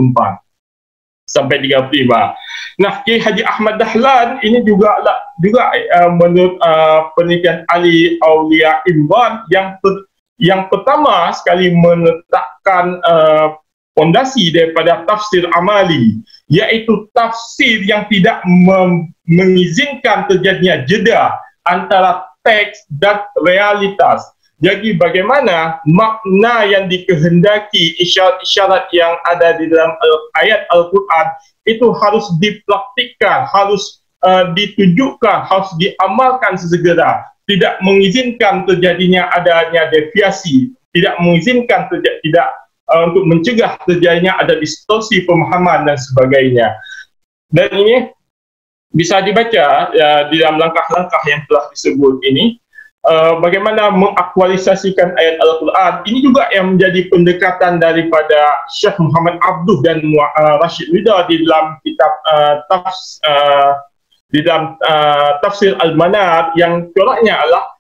sampai 35. Nah, Ki Haji Ahmad Dahlan ini juga menurut penelitian Ali Aulia Imran yang pertama sekali menetapkan fondasi daripada tafsir amali, yaitu tafsir yang tidak mengizinkan terjadinya jeda antara teks dan realitas. Jadi bagaimana makna yang dikehendaki, isyarat-isyarat yang ada di dalam ayat Al-Quran itu harus dipraktikkan, harus ditunjukkan, harus diamalkan sesegera. Tidak mengizinkan terjadinya adanya deviasi, tidak mengizinkan untuk mencegah terjadinya ada distorsi pemahaman dan sebagainya. Dan ini bisa dibaca di dalam langkah-langkah yang telah disebut ini. Bagaimana mengaktualisasikan ayat Al-Quran ini juga yang menjadi pendekatan daripada Syekh Muhammad Abduh dan Rashid Ridha di dalam kitab Tafsir Al-Manar, yang coraknya adalah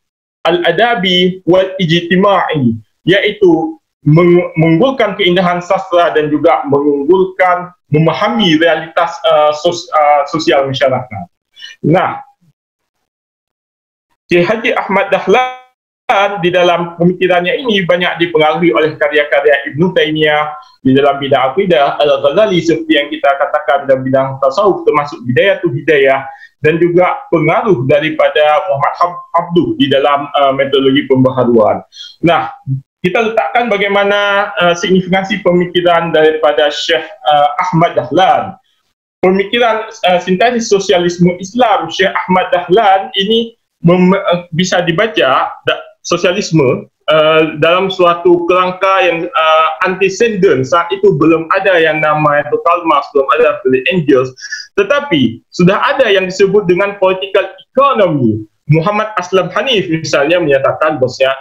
Al-Adabi wal-Ijtima'i, iaitu mengunggulkan keindahan sastra dan juga mengunggulkan memahami realitas sosial masyarakat. Nah, Syekh Haji Ahmad Dahlan di dalam pemikirannya ini banyak dipengaruhi oleh karya-karya Ibn Taymiyah di dalam bidang akidah, Al-Ghazali seperti yang kita katakan dalam bidang tasawuf termasuk Bidayatul Hidayah, dan juga pengaruh daripada Muhammad Abduh di dalam metodologi pembaharuan. Nah, kita letakkan bagaimana signifikansi pemikiran daripada Syekh Ahmad Dahlan. Pemikiran sintesis sosialisme Islam Syekh Ahmad Dahlan ini bisa dibaca sosialisme dalam suatu kerangka yang antecedent. Saat itu belum ada yang namanya Karl Marx, belum ada Friedrich Engels, tetapi sudah ada yang disebut dengan political economy. Muhammad Aslam Hanif misalnya menyatakan bahwa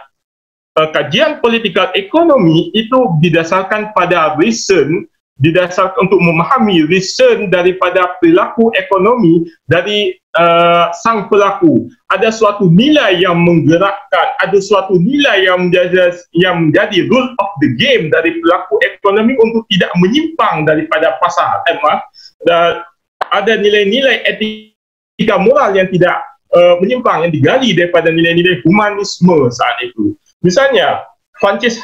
kajian political economy itu didasarkan pada reason, didasarkan untuk memahami reason daripada perilaku ekonomi dari sang pelaku. Ada suatu nilai yang menggerakkan, ada suatu nilai yang menjadi rule of the game dari pelaku ekonomi untuk tidak menyimpang daripada pasar. Dan ada nilai-nilai etika moral yang tidak menyimpang, yang digali daripada nilai-nilai humanisme saat itu. Misalnya, Francis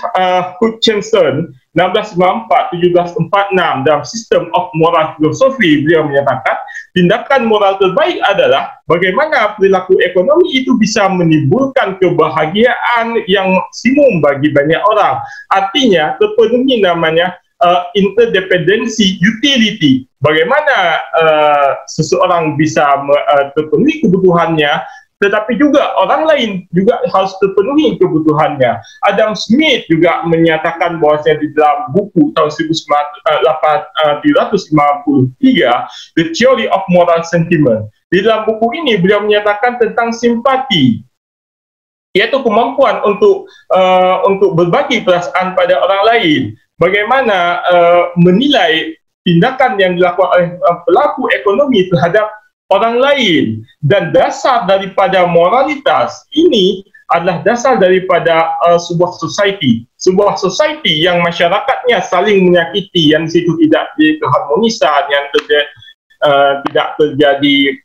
Hutchinson 1694-1746 dalam System of Moral Philosophy, beliau menyatakan tindakan moral terbaik adalah bagaimana perilaku ekonomi itu bisa menimbulkan kebahagiaan yang maksimum bagi banyak orang. Artinya terpenuhi namanya interdependency utility. Bagaimana seseorang bisa terpenuhi kebutuhannya, tetapi juga orang lain juga harus terpenuhi kebutuhannya. Adam Smith juga menyatakan bahwasanya di dalam buku tahun 1853, The Theory of Moral Sentiment. Di dalam buku ini beliau menyatakan tentang simpati, yaitu kemampuan untuk berbagi perasaan pada orang lain. Bagaimana menilai tindakan yang dilakukan oleh pelaku ekonomi terhadap orang lain, dan dasar daripada moralitas ini adalah dasar daripada sebuah society yang masyarakatnya saling menyakiti, yang di situ tidak ada keharmonisan, yang tidak terjadi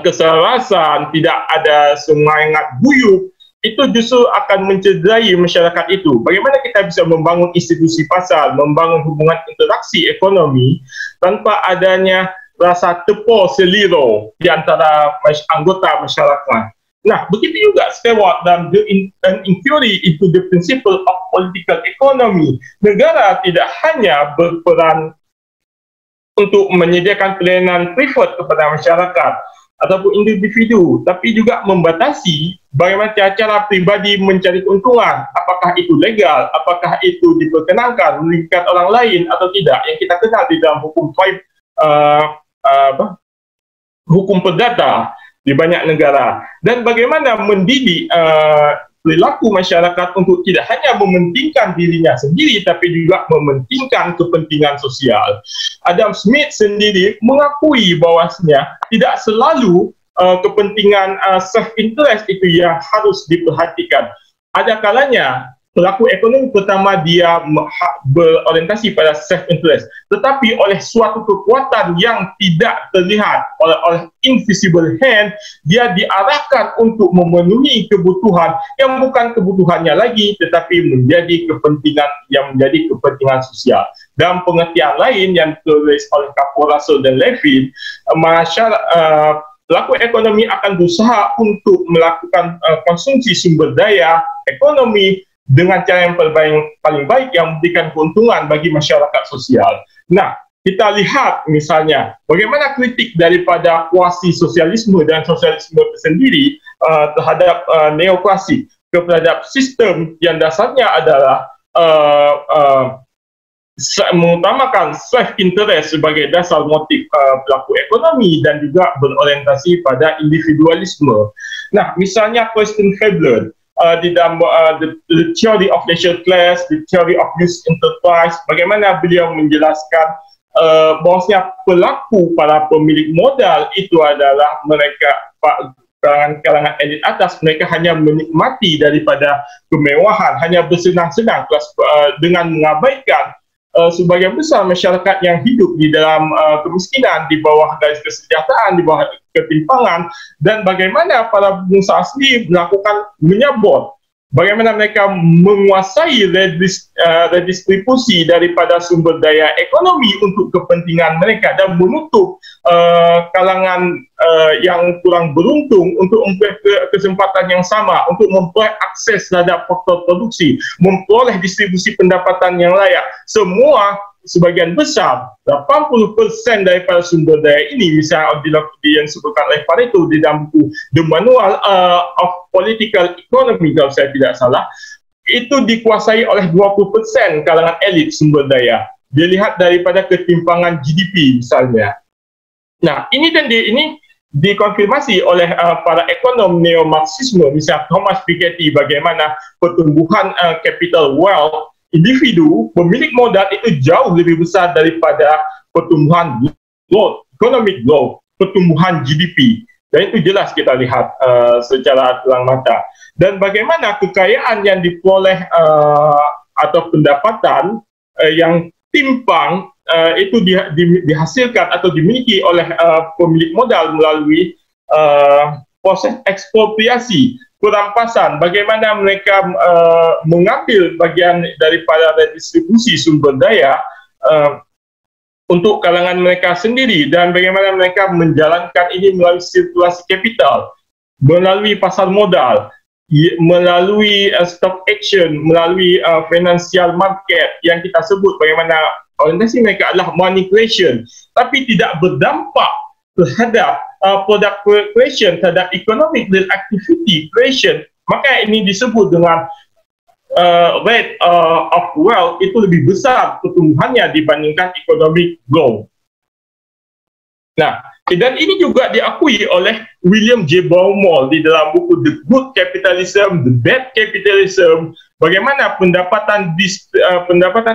keselarasan, tidak ada semangat guyup, itu justru akan mencederai masyarakat itu. Bagaimana kita bisa membangun institusi pasar, membangun hubungan interaksi ekonomi tanpa adanya rasa tepor seliro di antara anggota masyarakat. Nah, begitu juga Stewart dalam An Inquiry into the Principle of Political Economy. Negara tidak hanya berperan untuk menyediakan pelayanan privat kepada masyarakat ataupun individu, tapi juga membatasi bagaimana cara pribadi mencari keuntungan. Apakah itu legal, apakah itu diperkenankan merugikan orang lain atau tidak, yang kita kenal di dalam hukum hukum perdata di banyak negara. Dan bagaimana mendidik perilaku masyarakat untuk tidak hanya mementingkan dirinya sendiri, tapi juga mementingkan kepentingan sosial. Adam Smith sendiri mengakui bahwasanya tidak selalu kepentingan self-interest itu yang harus diperhatikan. Ada kalanya pelaku ekonomi pertama dia berorientasi pada self-interest, tetapi oleh suatu kekuatan yang tidak terlihat, oleh invisible hand, dia diarahkan untuk memenuhi kebutuhan yang bukan kebutuhannya lagi, tetapi menjadi kepentingan yang menjadi kepentingan sosial. Dalam pengertian lain yang ditulis oleh Kapol Russell dan Levin, pelaku ekonomi akan berusaha untuk melakukan konsumsi sumber daya ekonomi dengan cara yang paling baik yang memberikan keuntungan bagi masyarakat sosial. Nah, kita lihat misalnya bagaimana kritik daripada kuasi sosialisme dan sosialisme tersendiri terhadap neokrasi, terhadap sistem yang dasarnya adalah mengutamakan self-interest sebagai dasar motif pelaku ekonomi dan juga berorientasi pada individualisme. Nah, misalnya Christian Febler di dalam the theory of leisure class, the theory of youth enterprise, bagaimana beliau menjelaskan bahwasanya pelaku para pemilik modal itu adalah mereka kalangan elit atas. Mereka hanya menikmati daripada kemewahan, hanya bersenang-senang dengan mengabaikan sebagian besar masyarakat yang hidup di dalam kemiskinan, di bawah garis kesejahteraan, di bawah ketimpangan, dan bagaimana para pengusaha sendiri melakukan menyabot, bagaimana mereka menguasai redistribusi daripada sumber daya ekonomi untuk kepentingan mereka dan menutup kalangan yang kurang beruntung untuk memperoleh kesempatan yang sama, untuk memperoleh akses terhadap faktor produksi, memperoleh distribusi pendapatan yang layak. Semua sebagian besar, 80% daripada sumber daya ini, misalnya yang disebutkan oleh Pareto di dalam buku The Manual of Political Economy, kalau saya tidak salah, itu dikuasai oleh 20% kalangan elit sumber daya. Dilihat daripada ketimpangan GDP misalnya. Nah, ini dikonfirmasi oleh para ekonom neo-Marxisme, misalnya Thomas Piketty, bagaimana pertumbuhan capital wealth individu, pemilik modal itu jauh lebih besar daripada pertumbuhan growth, economic growth, pertumbuhan GDP. Dan itu jelas kita lihat secara terang mata. Dan bagaimana kekayaan yang diperoleh atau pendapatan yang timpang itu dihasilkan atau dimiliki oleh pemilik modal melalui proses ekspropriasi, perampasan, bagaimana mereka mengambil bagian daripada redistribusi sumber daya untuk kalangan mereka sendiri, dan bagaimana mereka menjalankan ini melalui sirkulasi kapital, melalui pasar modal, melalui stock action, melalui financial market yang kita sebut, bagaimana orientasi mereka adalah money creation, tapi tidak berdampak terhadap product creation, terhadap economic dan activity creation. Maka ini disebut dengan rate of wealth itu lebih besar pertumbuhannya dibandingkan economic growth. Nah, dan ini juga diakui oleh William J. Baumol di dalam buku The Good Capitalism, The Bad Capitalism, bagaimana pendapatan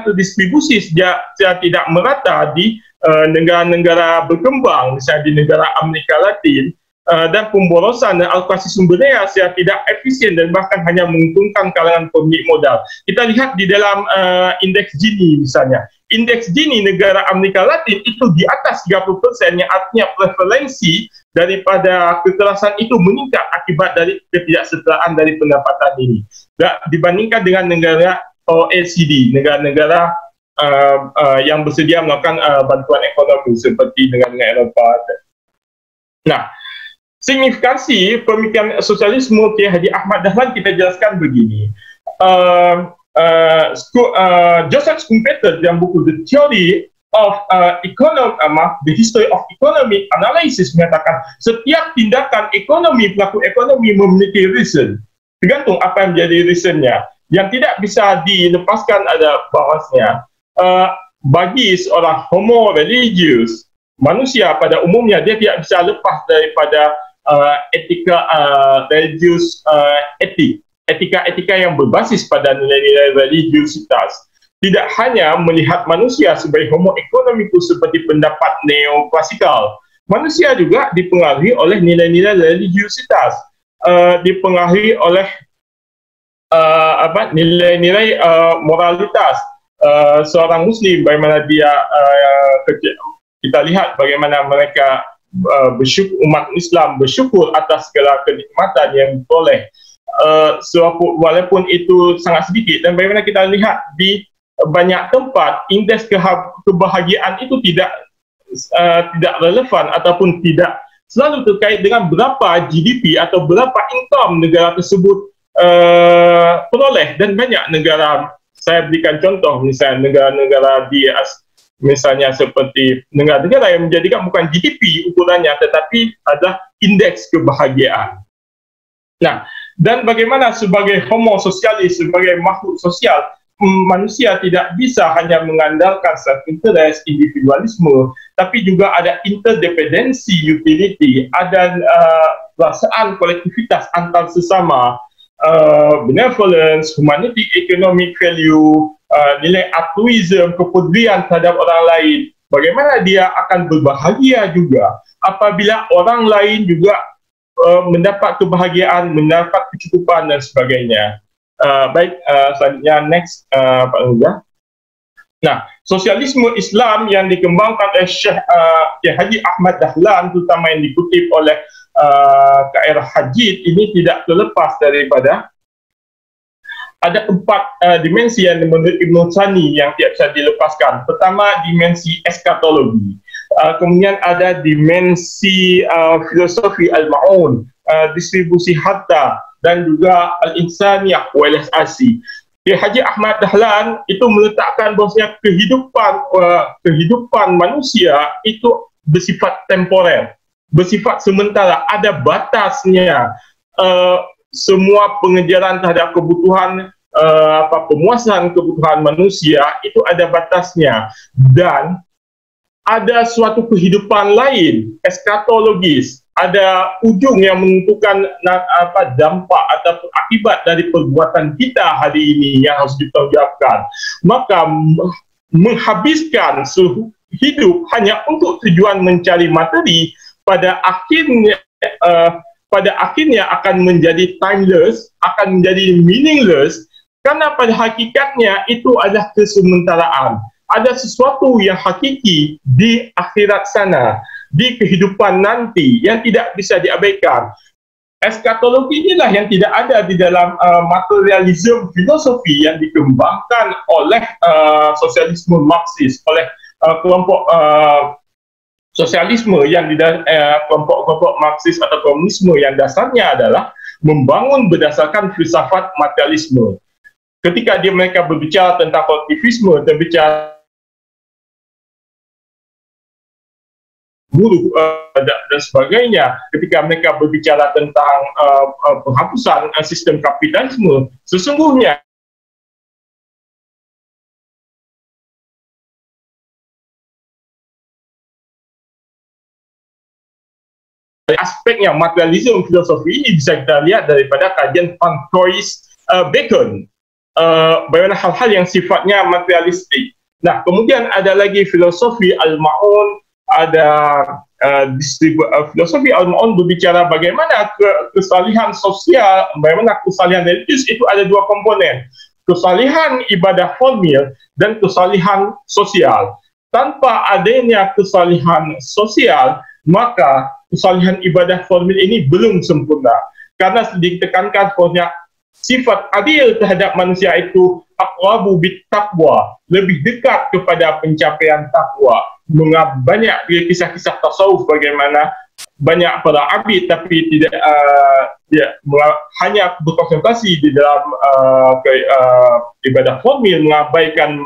terdistribusi secara tidak merata di negara-negara berkembang, misalnya di negara Amerika Latin, dan pemborosan dan alokasi sumber daya secara tidak efisien dan bahkan hanya menguntungkan kalangan pemilik modal. Kita lihat di dalam indeks Gini misalnya. Indeks Gini negara Amerika Latin itu di atas 30%, yang artinya prevalensi daripada kekerasan itu meningkat akibat dari ketidaksetaraan dari pendapatan ini. Dibandingkan dengan negara OECD, negara-negara yang bersedia melakukan bantuan ekonomi seperti negara-negara Eropah. Nah, signifikansi pemikiran sosialisme K. Haji Ahmad Dahlan kita jelaskan begini. Joseph Schumpeter dalam buku The Theory of The History of Economic Analysis menyatakan setiap tindakan ekonomi, pelaku ekonomi memiliki reason. Tergantung apa yang menjadi reasonnya. Yang tidak bisa dilepaskan ada bahwasanya bagi seorang homo religius, manusia pada umumnya dia tidak bisa lepas daripada etika religius, etika yang berbasis pada nilai-nilai religiusitas. Tidak hanya melihat manusia sebagai homo economicus seperti pendapat neoklasikal, manusia juga dipengaruhi oleh nilai-nilai religiusitas, dipengaruhi oleh nilai-nilai moralitas. Seorang muslim, bagaimana dia kita lihat bagaimana mereka umat Islam bersyukur atas segala kenikmatan yang diperoleh, walaupun itu sangat sedikit. Dan bagaimana kita lihat di banyak tempat indeks kebahagiaan itu tidak relevan ataupun tidak selalu terkait dengan berapa GDP atau berapa income negara tersebut peroleh. Dan banyak negara, saya berikan contoh misalnya negara-negara di misalnya seperti negara-negara yang menjadikan bukan GDP ukurannya tetapi adalah indeks kebahagiaan. Nah, dan bagaimana sebagai homo sosialis, sebagai makhluk sosial, manusia tidak bisa hanya mengandalkan self-interest, individualisme, tapi juga ada interdependensi utility, ada perasaan kolektivitas antar sesama, benevolence, humanity, economic value, nilai altruism, kepedulian terhadap orang lain. Bagaimana dia akan berbahagia juga apabila orang lain juga mendapat kebahagiaan, mendapat kecukupan dan sebagainya. Baik, selanjutnya next Pak Reza. Nah, sosialisme Islam yang dikembangkan oleh Syekh Haji Ahmad Dahlan, terutama yang dikutip oleh K.R. Hajid, ini tidak terlepas daripada ada 4 dimensi yang menurut Ibn Sani yang tidak bisa dilepaskan. Pertama, dimensi eskatologi. Kemudian ada dimensi filosofi al-ma'un, distribusi harta, dan juga al-insaniyah wal asasi. Haji Ahmad Dahlan itu meletakkan bahawasanya kehidupan manusia itu bersifat temporer, bersifat sementara, ada batasnya. Semua pengejaran terhadap kebutuhan pemuasan kebutuhan manusia itu ada batasnya, dan ada suatu kehidupan lain, eskatologis, ada ujung yang menentukan dampak atau akibat dari perbuatan kita hari ini yang harus ditanggungjawabkan. Maka menghabiskan hidup hanya untuk tujuan mencari materi pada akhirnya akan menjadi timeless, akan menjadi meaningless, karena pada hakikatnya itu adalah kesementaraan. Ada sesuatu yang hakiki di akhirat sana, di kehidupan nanti yang tidak bisa diabaikan. Eskatologi inilah yang tidak ada di dalam materialisme filosofi yang dikembangkan oleh sosialisme Marxis, oleh kelompok sosialisme yang di kelompok-kelompok Marxis atau komunisme yang dasarnya adalah membangun berdasarkan filsafat materialisme. Ketika mereka berbicara tentang kolektivisme, berbicara buruh dan sebagainya, ketika mereka berbicara tentang penghapusan sistem kapitalisme, sesungguhnya aspeknya materialisme filosofi ini bisa kita lihat daripada kajian Francois Bacon, bagaimana hal-hal yang sifatnya materialistik. Nah, kemudian ada lagi filosofi al-ma'un, ada filosofi al-ma'un berbicara bagaimana kesalihan sosial, bagaimana kesalihan religius itu ada 2 komponen, kesalihan ibadah formil dan kesalihan sosial. Tanpa adanya kesalihan sosial, maka kesalihan ibadah formil ini belum sempurna, karena ditekankan bahwa sifat adil terhadap manusia itu aqrabu bit taqwa, lebih dekat kepada pencapaian takwa. Banyak kisah-kisah tasawuf bagaimana banyak para abid tapi tidak hanya berkonsentrasi di dalam ibadah formil, mengabaikan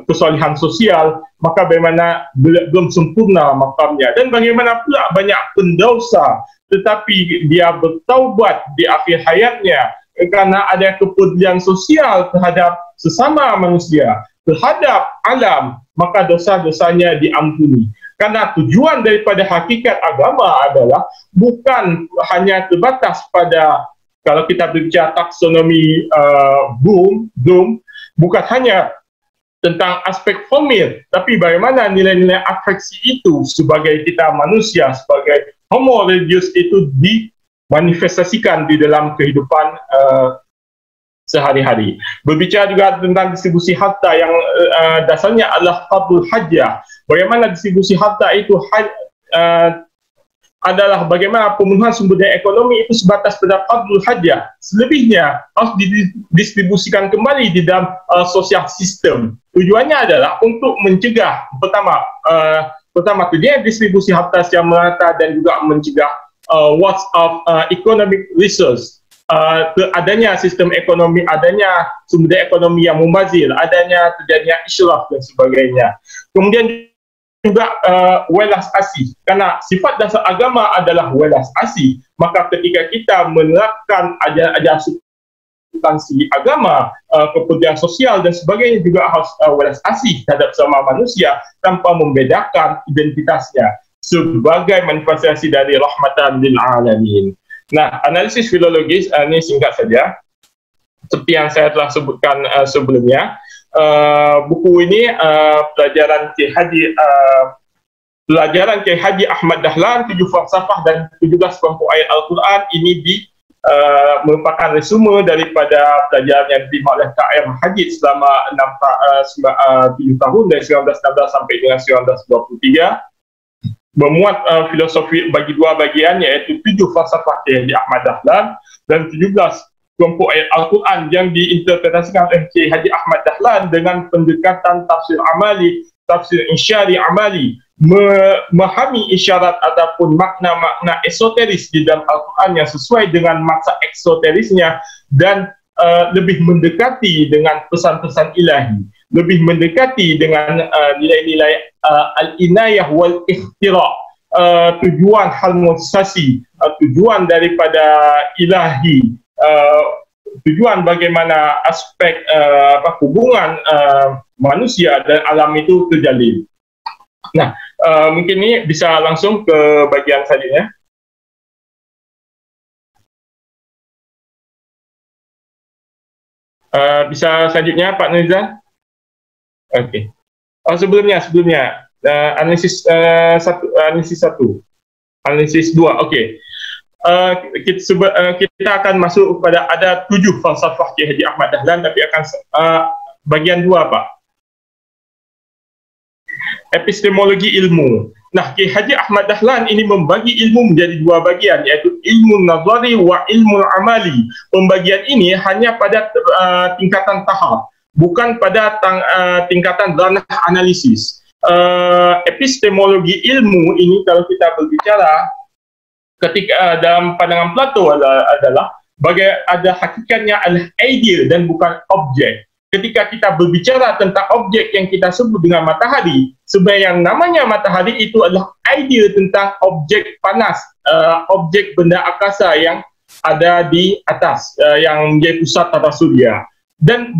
kesalihan sosial, maka bagaimana belum sempurna makamnya. Dan bagaimana pula banyak pendosa tetapi dia bertaubat di akhir hayatnya karena ada kepedulian sosial terhadap sesama manusia, terhadap alam, maka dosa-dosanya diampuni. Karena tujuan daripada hakikat agama adalah bukan hanya terbatas pada, kalau kita berbicara taksonomi Bloom, bukan hanya tentang aspek formil, tapi bagaimana nilai-nilai afeksi itu sebagai kita manusia, sebagai homo religius itu dimanifestasikan di dalam kehidupan sehari-hari. Berbicara juga tentang distribusi harta yang dasarnya adalah fardul hajjah. Bagaimana distribusi harta itu adalah bagaimana pemenuhan sumber daya ekonomi itu sebatas pada fardul hajjah. Selebihnya harus didistribusikan kembali di dalam sosial sistem. Tujuannya adalah untuk mencegah, pertama, Pertama, dia distribusi harta secara merata dan juga mencegah loss of economic resource. Adanya sistem ekonomi, adanya sumber ekonomi yang membazir, adanya terjadinya israf dan sebagainya. Kemudian juga welas asih, karena sifat dasar agama adalah welas asih, maka ketika kita menerapkan ajaran substansi agama, kepentingan sosial dan sebagainya, juga harus welas asih terhadap sesama manusia tanpa membedakan identitasnya sebagai manifestasi dari rahmatan lil alamin. Nah, analisis filologis ini singkat saja. Seperti yang saya telah sebutkan sebelumnya, buku ini pelajaran Kiai Haji Ahmad Dahlan, 7 falsafah dan 17 kelompok ayat Al-Quran, ini merupakan resume daripada pelajaran yang diterima oleh KM Hajid selama 7 tahun dari 1916 sampai dengan 1923. Memuat filosofi bagi 2 bagian, iaitu 7 falsafah Kiai Haji Ahmad Dahlan dan 17 kelompok ayat Al-Quran yang diinterpretasikan oleh Kiai Haji Ahmad Dahlan dengan pendekatan tafsir amali, tafsir insyari amali, memahami isyarat ataupun makna-makna esoteris di dalam Al-Quran yang sesuai dengan maksa eksoterisnya dan lebih mendekati dengan pesan-pesan ilahi, lebih mendekati dengan nilai-nilai al-inayah wal ikhtira', tujuan harmonisasi, tujuan daripada ilahi, tujuan bagaimana aspek hubungan manusia dan alam itu terjalin. Nah, mungkin ini bisa langsung ke bagian selanjutnya. Bisa selanjutnya Pak Nizam? Oke. Oh, sebelumnya analisis 1, analisis 2. Oke. Kita akan masuk kepada ada 7 falsafah Kiai Haji Ahmad Dahlan, tapi akan bagian 2, Pak. Epistemologi ilmu. Nah, Kiai Haji Ahmad Dahlan ini membagi ilmu menjadi 2 bagian, yaitu ilmu nazari wa ilmu amali. Pembagian ini hanya pada tingkatan tahap, bukan pada tingkatan ranah analisis. Epistemologi ilmu ini kalau kita berbicara ketika dalam pandangan Plato adalah ada hakikatnya adalah idea dan bukan objek. Ketika kita berbicara tentang objek yang kita sebut dengan matahari, sebenarnya yang namanya matahari itu adalah idea tentang objek panas, objek benda angkasa yang ada di atas, yang menjadi pusat tata surya. Dan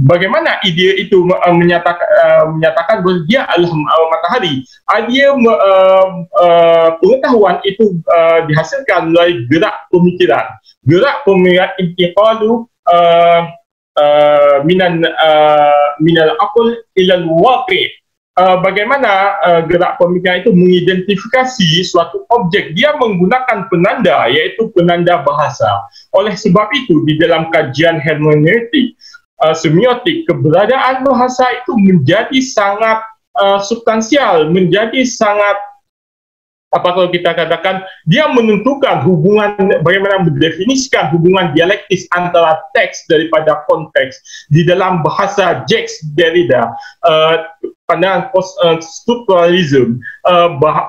bagaimana idea itu menyatakan bahawa dia adalah matahari? Idea pengetahuan itu dihasilkan melalui gerak pemikiran. Gerak pemikiran intiqalu minal aql ilal waqi'. Bagaimana gerak pemikiran itu mengidentifikasi suatu objek, dia menggunakan penanda, yaitu penanda bahasa. Oleh sebab itu di dalam kajian hermeneutik, semiotik, keberadaan bahasa itu menjadi sangat substansial, menjadi sangat kalau kita katakan, dia menentukan hubungan, bagaimana mendefinisikan hubungan dialektis antara teks daripada konteks. Di dalam bahasa Jacques Derrida, pandangan strukturalism,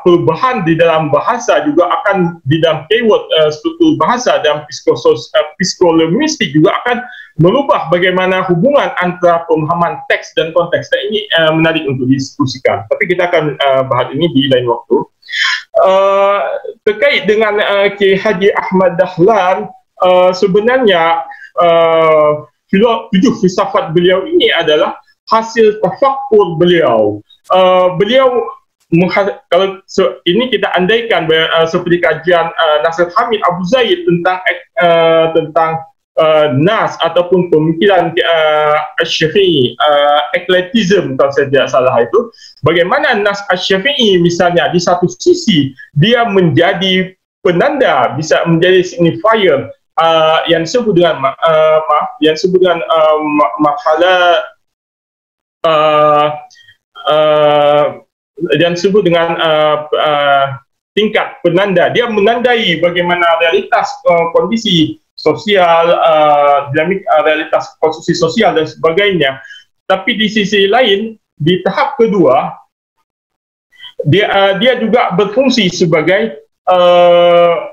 perubahan di dalam bahasa juga akan, di dalam keyword struktur bahasa dan psikolinguistik juga akan merubah bagaimana hubungan antara pemahaman teks dan konteks. Dan ini menarik untuk didiskusikan. Tapi kita akan bahas ini di lain waktu. Terkait dengan Kiai Haji Ahmad Dahlan, sebenarnya 7 filsafat beliau ini adalah hasil tafakkur beliau. Beliau kalau ini kita andaikan seperti kajian Nasir Hamid Abu Zaid tentang nas ataupun pemikiran Asy-Syafi'i, ekletisme kalau saya tidak salah itu, bagaimana nas Asy-Syafi'i misalnya di satu sisi dia menjadi penanda, bisa menjadi signifier yang disebut dengan marhala yang disebut dengan tingkat penanda. Dia menandai bagaimana realitas kondisi sosial, dinamik realitas konstruksi sosial dan sebagainya. Tapi di sisi lain, di tahap kedua, dia juga berfungsi sebagai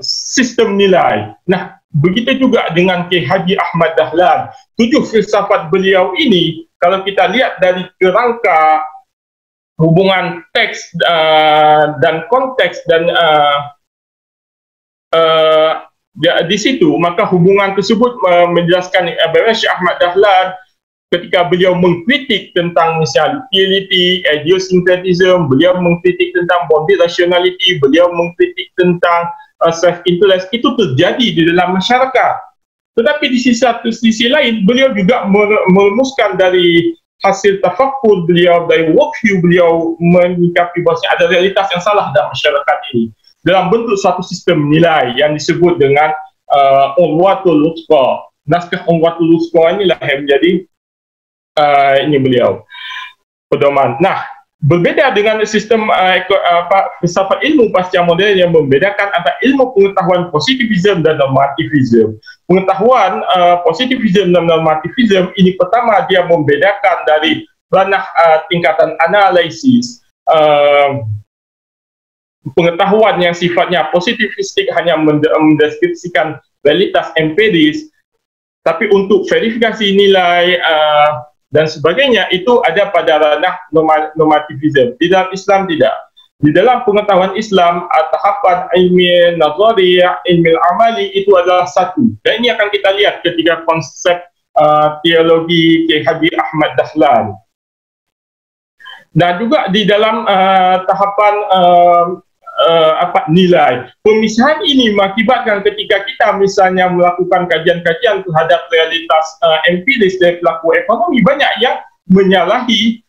sistem nilai. Nah, begitu juga dengan K. Haji Ahmad Dahlan. 7 filsafat beliau ini, kalau kita lihat dari kerangka hubungan teks dan konteks dan di situ, maka hubungan tersebut menjelaskan bagaimana Syekh Ahmad Dahlan ketika beliau mengkritik tentang misalnya utility, idiosyncratism, beliau mengkritik tentang body rationality, beliau mengkritik tentang self-interest, itu terjadi di dalam masyarakat. Tetapi di sisi lain, beliau juga merumuskan dari hasil tafakkur beliau, dari worldview beliau, menyikapi bahawa ada realitas yang salah dalam masyarakat ini dalam bentuk satu sistem nilai yang disebut dengan Unwatul Wuthqa. Naskah Unwatul Wuthqa inilah yang menjadi ini beliau pedoman. Nah, berbeda dengan sistem filsafat ilmu pasca modern yang membedakan antara ilmu pengetahuan positivism dan normativism. Pengetahuan positivism dan normativism ini pertama dia membedakan dari ranah tingkatan analisis, pengetahuan yang sifatnya positivistik hanya mendeskripsikan realitas empiris, tapi untuk verifikasi nilai dan sebagainya itu ada pada ranah normativism. Di dalam Islam tidak. Di dalam pengetahuan Islam, tahapan ilmi nazari, ilmi amali itu adalah satu. Dan ini akan kita lihat ketika konsep teologi K. Haji Ahmad Dahlan. Dan juga di dalam tahapan nilai. Pemisahan ini mengakibatkan ketika kita misalnya melakukan kajian-kajian terhadap realitas empiris dari pelaku ekonomi, banyak yang menyalahi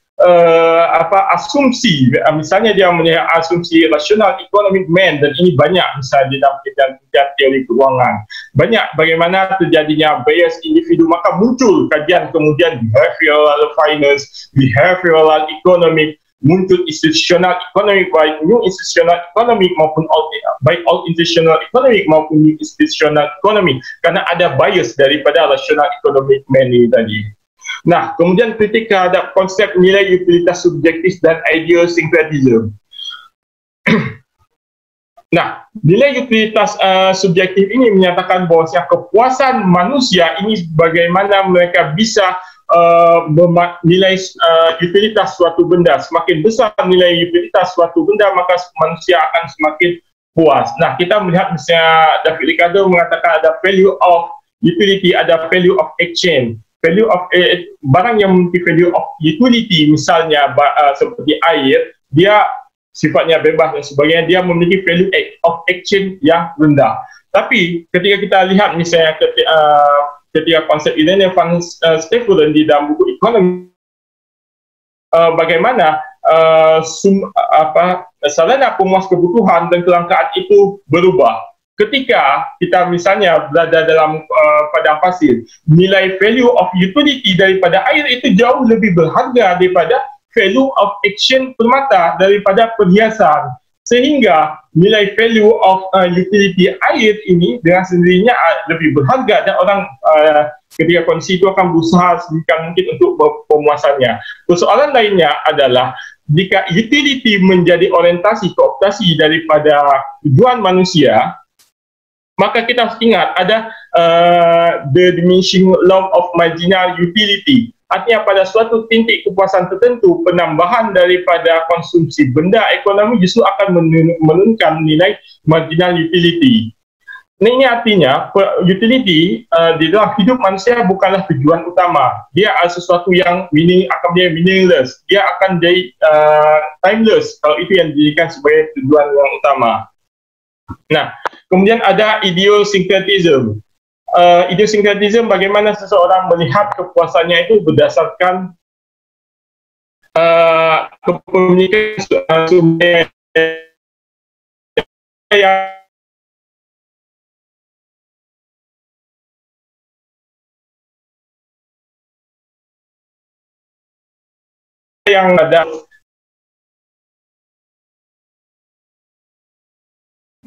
asumsi. Misalnya dia menyalahi asumsi rasional economic man, dan ini banyak misalnya di dalam kajian teori keuangan. Banyak bagaimana terjadinya bias individu, maka muncul kajian kemudian behavioral finance, behavioral economic, muncul institutional economic, baik new institutional economic maupun baik old institutional economic maupun new institutional economic, karena ada bias daripada rational economic man ini tadi. Nah, kemudian kritik terhadap konsep nilai utilitas subjektif dan idiosyncratism. Nah, nilai utilitas subjektif ini menyatakan bahawa kepuasan manusia ini bagaimana mereka bisa nilai utilitas suatu benda. Semakin besar nilai utilitas suatu benda, maka manusia akan semakin puas. Nah, kita melihat misalnya David Ricardo mengatakan ada value of utility, ada value of exchange. Value of barang yang memiliki value of utility, misalnya seperti air, dia sifatnya bebas dan sebagainya, dia memiliki value of exchange yang rendah. Tapi ketika kita lihat misalnya ketika konsep Irene van Stevelen di dalam buku ekonomi, bagaimana sarana pemuas kebutuhan dan kelangkaan itu berubah. Ketika kita misalnya berada dalam padang pasir, nilai value of utility daripada air itu jauh lebih berharga daripada value of exchange permata, daripada perhiasan. Sehingga nilai value of utility air ini dengan sendirinya lebih berharga, dan orang ketika kondisi itu akan berusaha sedemikian mungkin untuk pemuasannya. Persoalan lainnya adalah jika utility menjadi orientasi kooptasi daripada tujuan manusia, maka kita harus ingat ada the diminishing law of marginal utility. Artinya pada suatu titik kepuasan tertentu, penambahan daripada konsumsi benda ekonomi justru akan menurunkan nilai marginal utility. Ini artinya utility di dalam hidup manusia bukanlah tujuan utama. Dia adalah sesuatu yang akan menjadi meaningless. Dia akan jadi timeless kalau itu yang dijadikan sebagai tujuan yang utama. Nah, kemudian ada idiosyncratism. Idiosyncratism bagaimana seseorang melihat kepuasannya itu berdasarkan kepemilikan sumber yang ada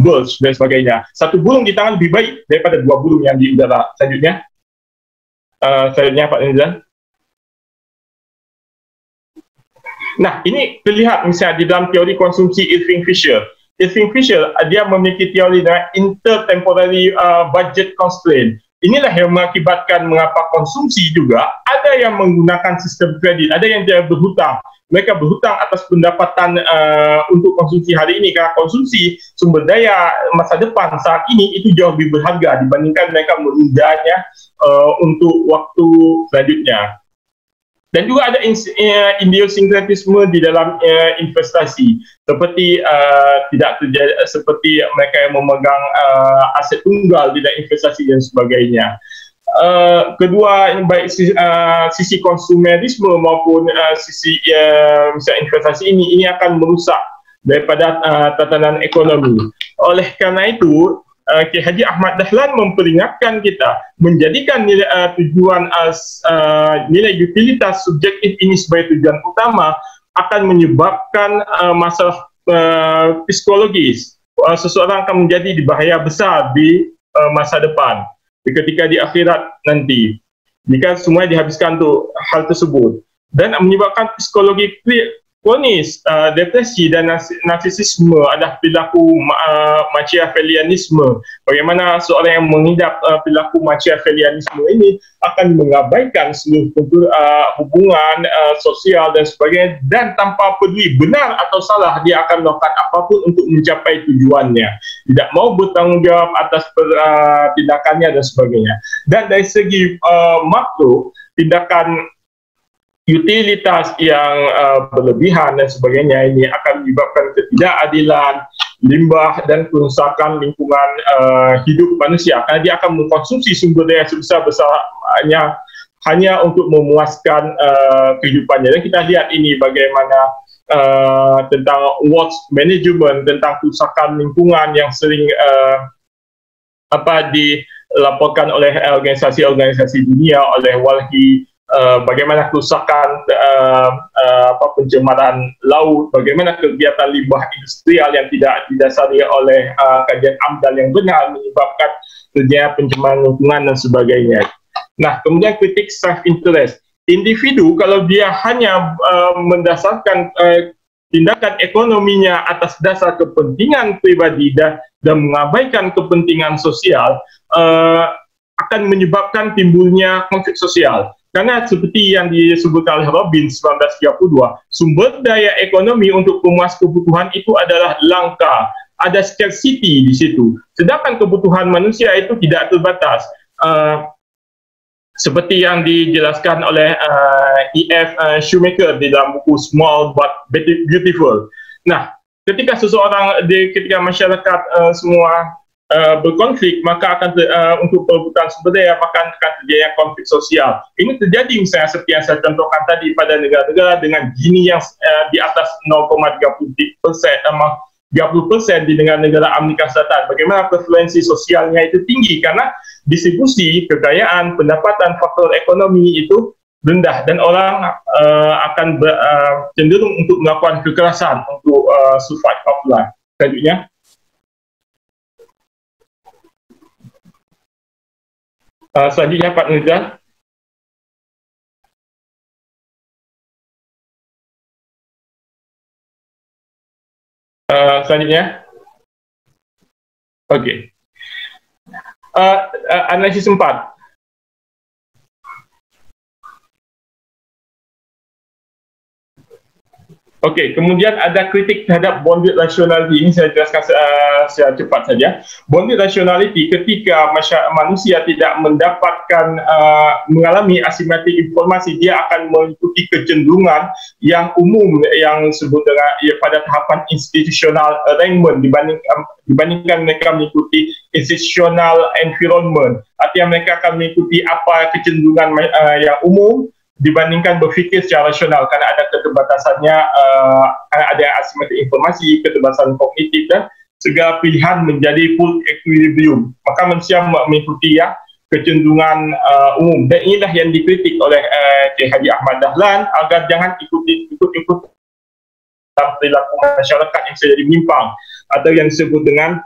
birds dan sebagainya. Satu burung di tangan lebih baik daripada dua burung yang di udara. Selanjutnya, Pak Nizam. Nah, ini terlihat misalnya di dalam teori konsumsi Irving Fisher. Irving Fisher, dia memiliki teori intertemporary budget constraint. Inilah yang mengakibatkan mengapa konsumsi juga ada yang menggunakan sistem kredit, ada yang dia berhutang. Mereka berhutang atas pendapatan untuk konsumsi hari ini, karena konsumsi sumber daya masa depan saat ini itu jauh lebih berharga dibandingkan mereka menundanya untuk waktu selanjutnya. Dan juga ada idiosinkratisme di dalam investasi, seperti tidak terjadi seperti mereka yang memegang aset tunggal di dalam investasi dan sebagainya. Kedua, baik sisi konsumerisme maupun sisi misalnya investasi ini akan merusak daripada tatanan ekonomi. Oleh karena itu, K. Haji Ahmad Dahlan memperingatkan kita menjadikan tujuan nilai utilitas subjektif ini sebagai tujuan utama akan menyebabkan masalah psikologis. Seseorang akan menjadi di bahaya besar di masa depan, ketika di akhirat nanti, jika semua dihabiskan untuk hal tersebut, dan menyebabkan psikologi kronis, depresi dan narsisisme adalah perilaku Machiavellianisme. Bagaimana seorang yang mengidap perilaku Machiavellianisme ini akan mengabaikan seluruh hubungan sosial dan sebagainya, dan tanpa peduli benar atau salah dia akan melakukan apapun untuk mencapai tujuannya, tidak mau bertanggungjawab atas tindakannya dan sebagainya. Dan dari segi makro, tindakan utilitas yang berlebihan dan sebagainya ini akan menyebabkan ketidakadilan, limbah dan kerusakan lingkungan hidup manusia, karena dia akan mengkonsumsi sumber daya sebesar-besarnya hanya untuk memuaskan kehidupannya. Dan kita lihat ini bagaimana tentang waste management, tentang kerusakan lingkungan yang sering dilaporkan oleh organisasi-organisasi dunia, oleh WALHI, bagaimana kerusakan pencemaran laut, bagaimana kegiatan limbah industrial yang tidak didasari oleh kajian AMDAL yang benar menyebabkan terjadinya pencemaran lingkungan dan sebagainya. Nah, kemudian kritik self-interest. Individu kalau dia hanya mendasarkan tindakan ekonominya atas dasar kepentingan pribadi dan mengabaikan kepentingan sosial, akan menyebabkan timbulnya konflik sosial. Karena seperti yang disebutkan oleh Robbins 1932, sumber daya ekonomi untuk memuas kebutuhan itu adalah langka. Ada scarcity di situ. Sedangkan kebutuhan manusia itu tidak terbatas. Seperti yang dijelaskan oleh E.F. Shoemaker di dalam buku Small But Beautiful. Nah, ketika ketika masyarakat semua berkonflik, maka akan untuk perebutan sumber daya, maka akan terjadi konflik sosial. Ini terjadi misalnya seperti yang saya contohkan tadi pada negara-negara dengan Gini yang di atas 0,30% di negara-negara Amerika Selatan. Bagaimana preferensi sosialnya itu tinggi karena distribusi kekayaan, pendapatan, faktor ekonomi itu rendah, dan orang akan cenderung untuk melakukan kekerasan untuk survive of life. Selanjutnya. Selanjutnya Pak Nizam. Selanjutnya. Oke. Analisis 4. Okey, kemudian ada kritik terhadap bonded rationality. Ini saya jelaskan secara cepat saja. Bonded rationality ketika manusia tidak mendapatkan mengalami asimetrik informasi, dia akan mengikuti kecenderungan yang umum yang disebut dengan pada tahapan institutional arrangement dibandingkan mereka mengikuti institutional environment. Artinya mereka akan mengikuti apa kecenderungan yang umum dibandingkan berfikir secara rasional, karena ada keterbatasannya, ada asimetrik informasi, keterbatasan kognitif, dan segala pilihan menjadi full equilibrium. Maka manusia mengikuti kecenderungan umum, dan inilah yang dikritik oleh K. Haji Ahmad Dahlan agar jangan ikut-ikut perilaku masyarakat yang sudah menyimpang atau yang disebut dengan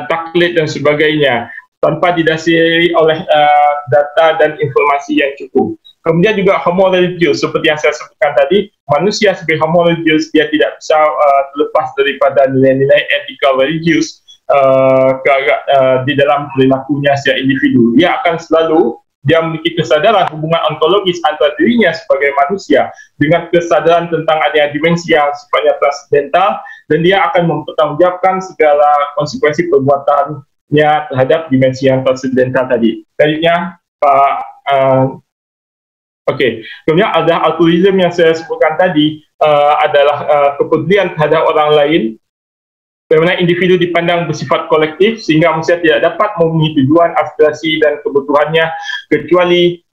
taklid dan sebagainya, tanpa didasari oleh data dan informasi yang cukup. Kemudian juga homo religius, seperti yang saya sebutkan tadi, manusia sebagai homo religius, dia tidak bisa terlepas daripada nilai-nilai etika religius di dalam perilakunya secara individu. Dia akan selalu memiliki kesadaran hubungan ontologis antara dirinya sebagai manusia dengan kesadaran tentang adanya dimensi yang sifatnya transendental, dan dia akan mempertanggungjawabkan segala konsekuensi perbuatannya terhadap dimensi yang transendental tadi. Tadinya Pak Okey, kemudian ada altruism yang saya sebutkan tadi, adalah kepedulian terhadap orang lain, bagaimana individu dipandang bersifat kolektif sehingga manusia tidak dapat memenuhi tujuan, aspirasi dan kebutuhannya kecuali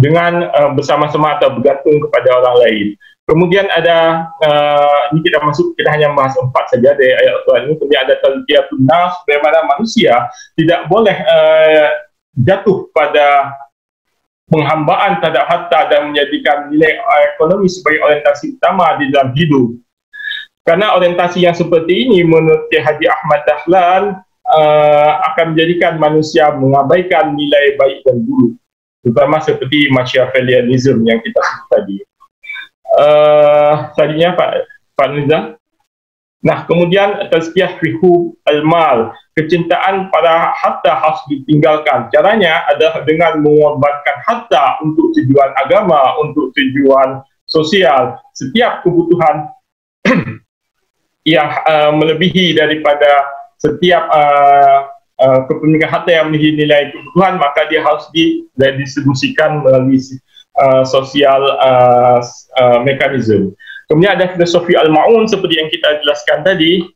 dengan bersama-sama atau bergantung kepada orang lain. Kemudian ada, ini kita hanya bahas 4 saja dari ayat Al-Quran ini. Kemudian ada tazkiyatun nafs, bagaimana manusia tidak boleh jatuh pada penghambaan terhadap harta dan menjadikan nilai ekonomi sebagai orientasi utama di dalam hidup. Karena orientasi yang seperti ini menurut Haji Ahmad Dahlan akan menjadikan manusia mengabaikan nilai baik dan buruk, terutama seperti Machiavellianism yang kita sebut tadi. Tadinya Pak Nizam. Nah, kemudian tazkiyah fihu al-mal, kecintaan pada harta harus ditinggalkan. Caranya adalah dengan mengorbankan harta untuk tujuan agama, untuk tujuan sosial. Setiap kebutuhan yang melebihi daripada setiap kepemilikan harta yang memiliki nilai kebutuhan, maka dia harus didistribusikan melalui sosial mekanisme. Kemudian ada filosofi al-ma'un seperti yang kita jelaskan tadi,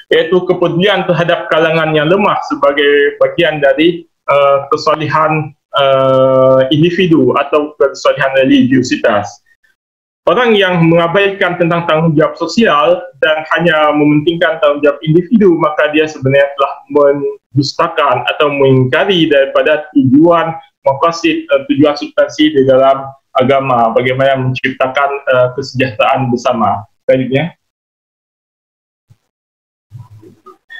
iaitu kepedulian terhadap kalangan yang lemah sebagai bagian dari kesalihan individu atau kesalihan religiusitas. Orang yang mengabaikan tentang tanggungjawab sosial dan hanya mementingkan tanggungjawab individu, maka dia sebenarnya telah mendustakan atau mengingkari daripada tujuan maqasid, tujuan substansi di dalam agama, bagaimana menciptakan kesejahteraan bersama. Selanjutnya.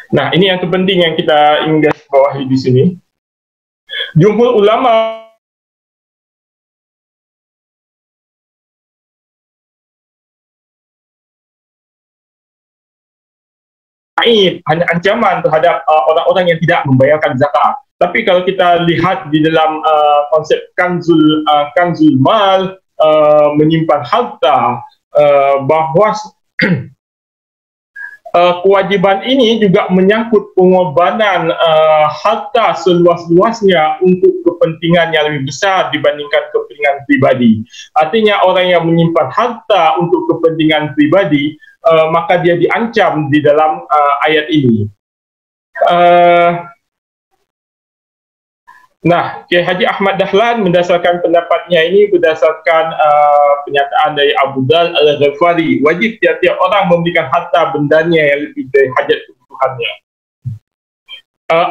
Nah, ini yang terpenting yang kita ingin garis bawahi di sini. Jumhur ulama hanya ancaman terhadap orang-orang yang tidak membayarkan zakat. Tapi kalau kita lihat di dalam konsep kanzul mal, menyimpan harta, bahawa kewajiban ini juga menyangkut pengorbanan harta seluas-luasnya untuk kepentingan yang lebih besar dibandingkan kepentingan pribadi. Artinya orang yang menyimpan harta untuk kepentingan pribadi, maka dia diancam di dalam ayat ini. Nah, Kiai Haji Ahmad Dahlan mendasarkan pendapatnya ini berdasarkan pernyataan dari Abu Dhal Al-Ghifari, wajib tiap-tiap orang memberikan harta bendanya yang lebih dari hajat kebutuhannya.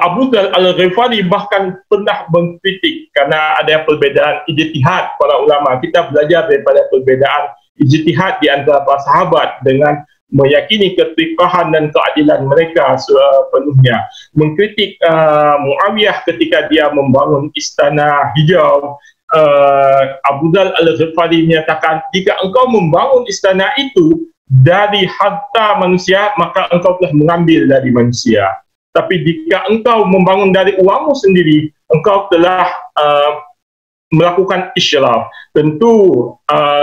Abu Dhal Al-Ghifari bahkan pernah mengkritik karena ada perbezaan ijtihad para ulama. Kita belajar daripada perbezaan ijtihad di antara para sahabat dengan meyakini ketriqahan dan keadilan mereka sepenuhnya. Mengkritik Muawiyah ketika dia membangun istana hijau. Abu Dhal Al-Ghifari menyatakan, jika engkau membangun istana itu dari harta manusia, maka engkau telah mengambil dari manusia. Tapi jika engkau membangun dari uangmu sendiri, engkau telah melakukan israf. Tentu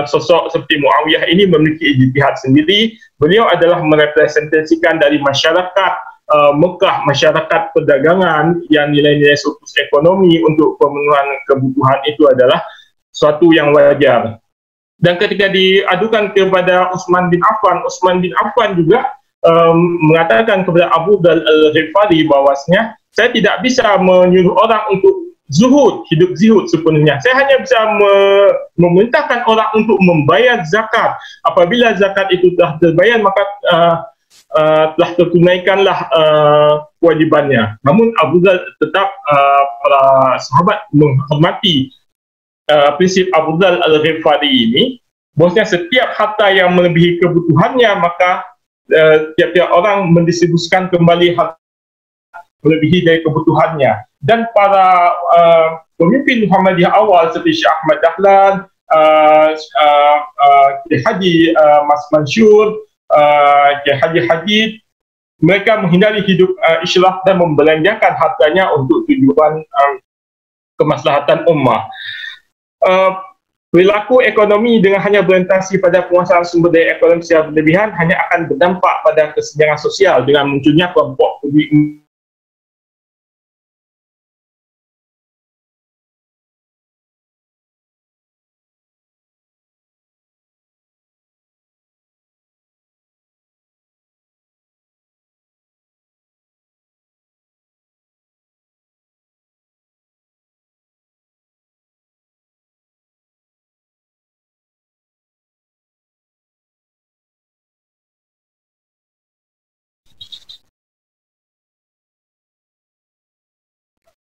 sosok seperti Muawiyah ini memiliki ijtihad sendiri. Beliau adalah merepresentasikan dari masyarakat Mekah, masyarakat perdagangan yang nilai-nilai surplus ekonomi untuk pemenuhan kebutuhan itu adalah suatu yang wajar. Dan ketika diadukan kepada Utsman bin Affan juga mengatakan kepada Abu Dhal Al-Ghifari bahwasanya, saya tidak bisa menyuruh orang untuk zuhud, hidup zuhud sepenuhnya. Saya hanya bisa memerintahkan orang untuk membayar zakat. Apabila zakat itu telah terbayar, maka telah tertunaikanlah kewajibannya. Namun Abu Dhal tetap, para sahabat menghormati prinsip Abu Dhal Al-Ghifari ini, bahwasanya setiap harta yang melebihi kebutuhannya, maka tiap-tiap orang mendistribusikan kembali harta melebihi dari kebutuhannya. Dan para pemimpin Muhammadiyah awal seperti Syekh Ahmad Dahlan, Haji Mas Mansur, Haji Hadid, mereka menghindari hidup isylah dan membelanjakan hartanya untuk tujuan kemaslahatan ummah. Perilaku ekonomi dengan hanya berorientasi pada penguasaan sumber daya ekonomi secara berlebihan hanya akan berdampak pada kesenjangan sosial dengan munculnya kelompok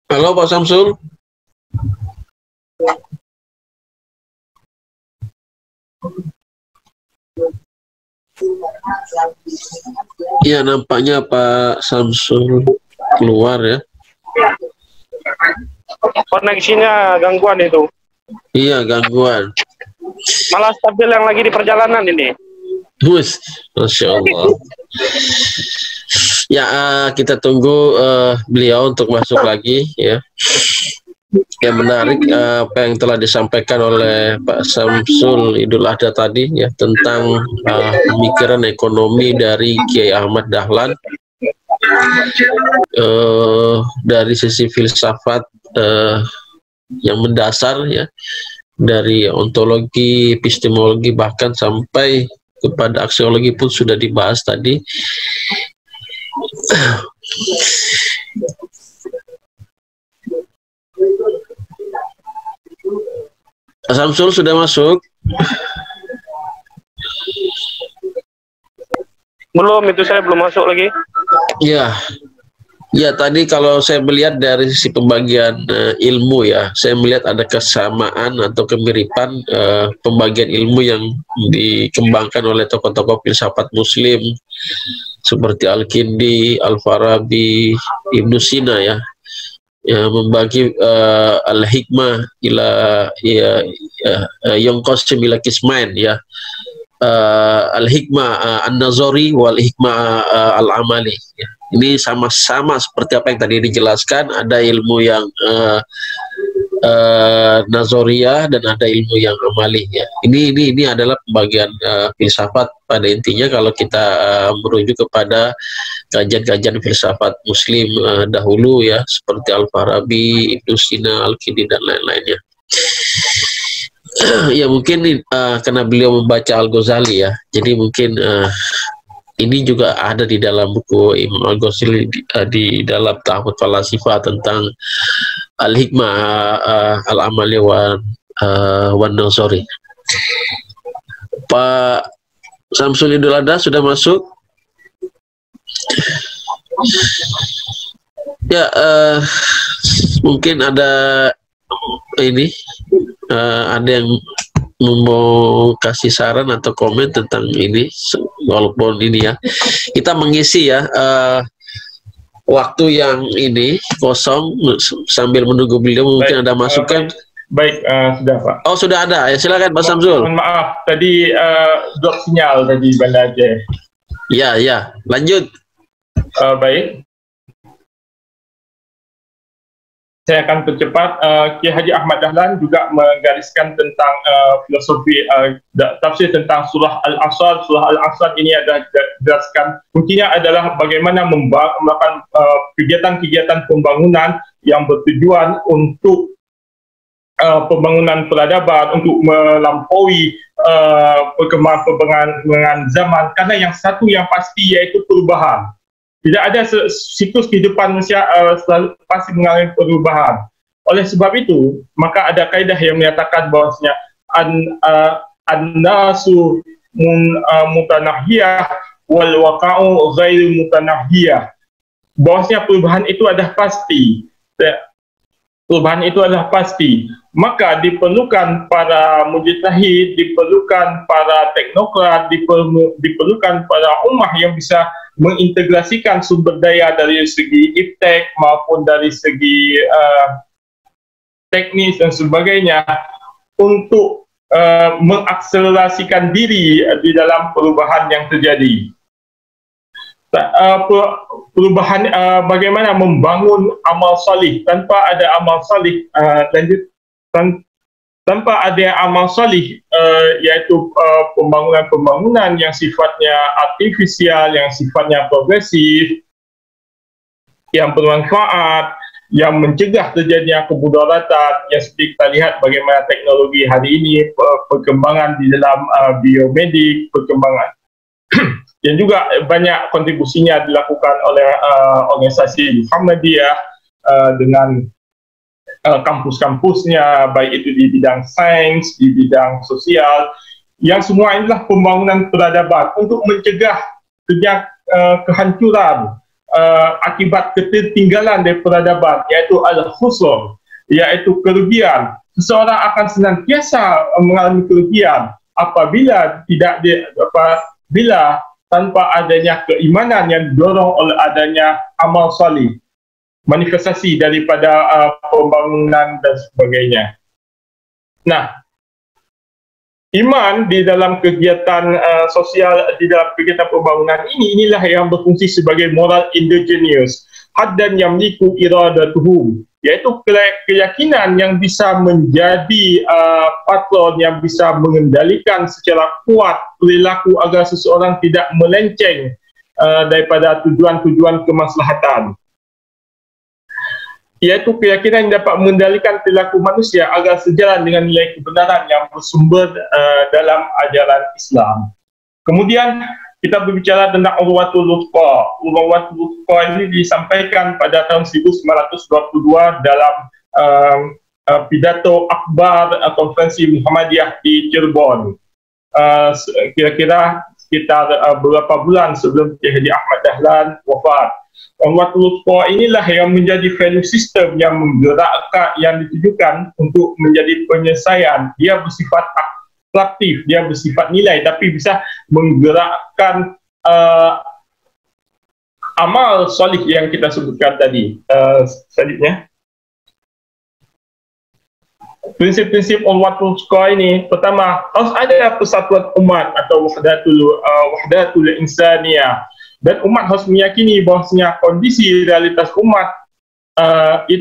Halo Pak Samsul. Iya, nampaknya Pak Samsul keluar ya. Koneksinya gangguan itu. Iya, gangguan. Malah stabil yang lagi di perjalanan ini. Bus, Masya Allah. Ya, kita tunggu beliau untuk masuk lagi ya. Yang menarik apa yang telah disampaikan oleh Pak Samsul Idul Adha tadi ya, tentang pemikiran ekonomi dari Kiai Ahmad Dahlan, dari sisi filsafat yang mendasar ya, dari ontologi, epistemologi, bahkan sampai kepada aksiologi pun sudah dibahas tadi. Samsul sudah masuk? Belum, itu saya belum masuk lagi. Ya, ya tadi kalau saya melihat dari sisi pembagian ilmu ya, saya melihat ada kesamaan atau kemiripan pembagian ilmu yang dikembangkan oleh tokoh-tokoh filsafat Muslim seperti Al-Kindi, Al-Farabi, Ibnu Sina ya, membagi al-hikmah ila yongkosim ila kismain ya, al-hikmah an-nazari wal hikmah al-amali ya. Ini sama-sama seperti apa yang tadi dijelaskan, ada ilmu yang nazoriyah dan ada ilmu yang amali ya. Ini adalah pembagian filsafat pada intinya kalau kita merujuk kepada kajian-kajian filsafat Muslim dahulu ya, seperti Al-Farabi, Ibnu Sina, Al-Kindi dan lain-lainnya. Ya mungkin karena beliau membaca Al-Ghazali ya, jadi mungkin ini juga ada di dalam buku Imam Al-Ghazali di dalam Tahmud Falasifah tentang Al-Hikmah Al-Amali wan Nazari. Pak Samsul Idul Adha sudah masuk? Ya, mungkin ada ini, ada yang mau kasih saran atau komen tentang ini, walaupun ini ya kita mengisi ya waktu yang ini kosong sambil menunggu beliau, mungkin ada masukan. Baik, sudah Pak. Oh sudah ada, ya silakan Pak Samsul. Mohon maaf, tadi drop sinyal tadi Banda Aceh. Ya, lanjut. Baik. Saya akan percepat. Kiai Haji Ahmad Dahlan juga menggariskan tentang filosofi tafsir tentang surah Al-Asr. Surah Al-Asr ini ada dijelaskan kuncinya adalah bagaimana melakukan kegiatan-kegiatan pembangunan yang bertujuan untuk pembangunan peradaban, untuk melampaui perkembangan zaman, karena yang satu yang pasti yaitu perubahan. Tidak ada siklus kehidupan manusia selalu pasti mengalami perubahan. Oleh sebab itu, maka ada kaidah yang menyatakan bahwasanya an-nasu mutanahiyah wal waqa'u ghairu mutanahiyah. Bahwasanya perubahan itu adalah pasti. Perubahan itu adalah pasti. Maka diperlukan para mujtahid, diperlukan para teknokrat, diperlukan para ummah yang bisa mengintegrasikan sumber daya dari segi iptek maupun dari segi teknis dan sebagainya untuk mengakselerasikan diri di dalam perubahan yang terjadi. Perubahan bagaimana membangun amal salih. Tanpa ada amal salih, tanpa ada amal salih, iaitu pembangunan yang sifatnya artifisial, yang sifatnya progresif, yang bermanfaat, yang mencegah terjadinya kemudaratan, yang seperti kita lihat bagaimana teknologi hari ini, perkembangan di dalam biomedik, perkembangan yang juga banyak kontribusinya dilakukan oleh organisasi Muhammadiyah dengan kampus-kampusnya, baik itu di bidang sains, di bidang sosial, yang semua inilah pembangunan peradaban untuk mencegah kehancuran akibat ketertinggalan dari peradaban, iaitu al-khusr, iaitu kerugian. Seseorang akan senantiasa mengalami kerugian apabila tanpa adanya keimanan yang didorong oleh adanya amal salih, manifestasi daripada pembangunan dan sebagainya. Nah, iman di dalam kegiatan sosial, di dalam kegiatan pembangunan inilah yang berfungsi sebagai moral endogenous, haddan yamliku iradatuhum, iaitu keyakinan yang bisa menjadi patron, yang bisa mengendalikan secara kuat perilaku agar seseorang tidak melenceng daripada tujuan-tujuan kemaslahatan. Iaitu keyakinan yang dapat mengendalikan perilaku manusia agar sejalan dengan nilai kebenaran yang bersumber dalam ajaran Islam. Kemudian kita berbicara tentang Urwatul Wuthqa. Urwatul Wuthqa ini disampaikan pada tahun 1922 dalam pidato akbar konferensi Muhammadiyah di Cirebon. Kira-kira sekitar beberapa bulan sebelum Syekh Haji Ahmad Dahlan wafat. Urwatul Wuthqa inilah yang menjadi value system yang menggerakkan, yang ditujukan untuk menjadi penyelesaian. Dia bersifat aktif, dia bersifat nilai, tapi bisa menggerakkan amal solih yang kita sebutkan tadi. Selanjutnya, prinsip-prinsip Urwatul Wuthqa ini, pertama, harus ada persatuan umat atau wahdatul insaniyah. Dan umat harus meyakini bahawasanya kondisi realitas umat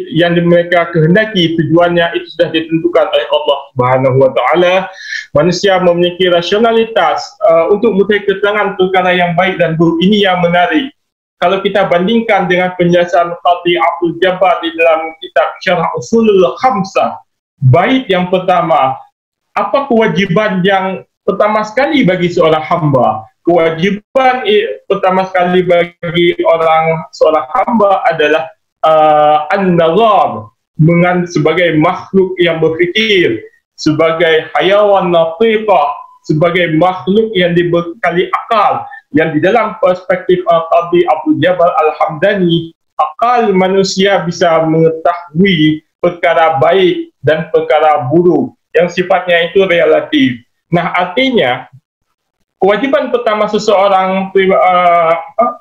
yang mereka kehendaki, tujuannya itu sudah ditentukan oleh Allah Subhanahu wa Ta'ala. Manusia memiliki rasionalitas untuk mengetahui keterangan perkara yang baik dan buruk. Ini yang menarik. Kalau kita bandingkan dengan penjelasan Qadhi Abdul Jabbar di dalam kitab Syarah Usulul Khamsah, bait yang pertama, apa kewajiban yang pertama sekali bagi seorang hamba? Kewajiban pertama sekali bagi seorang hamba adalah an-nazar, sebagai makhluk yang berfikir, sebagai hayawan natiqah, sebagai makhluk yang dibekali akal, yang di dalam perspektif Qadhi Abdul Jabbar Al-Hamdani, akal manusia bisa mengetahui perkara baik dan perkara buruk yang sifatnya itu relatif. Nah, artinya kewajiban pertama seseorang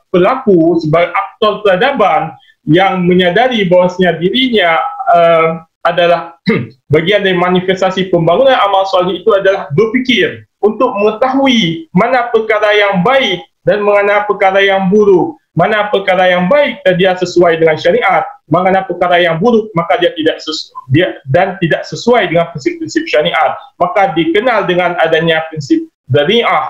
pelaku sebagai aktor peradaban yang menyadari bahawasanya dirinya adalah bagian dari manifestasi pembangunan amal soleh itu adalah berfikir untuk mengetahui mana perkara yang baik dan mana perkara yang buruk. Mana perkara yang baik dan dia sesuai dengan syariat, mana perkara yang buruk maka dia tidak sesuai dengan prinsip-prinsip syariat. Maka dikenal dengan adanya prinsip dhari'ah,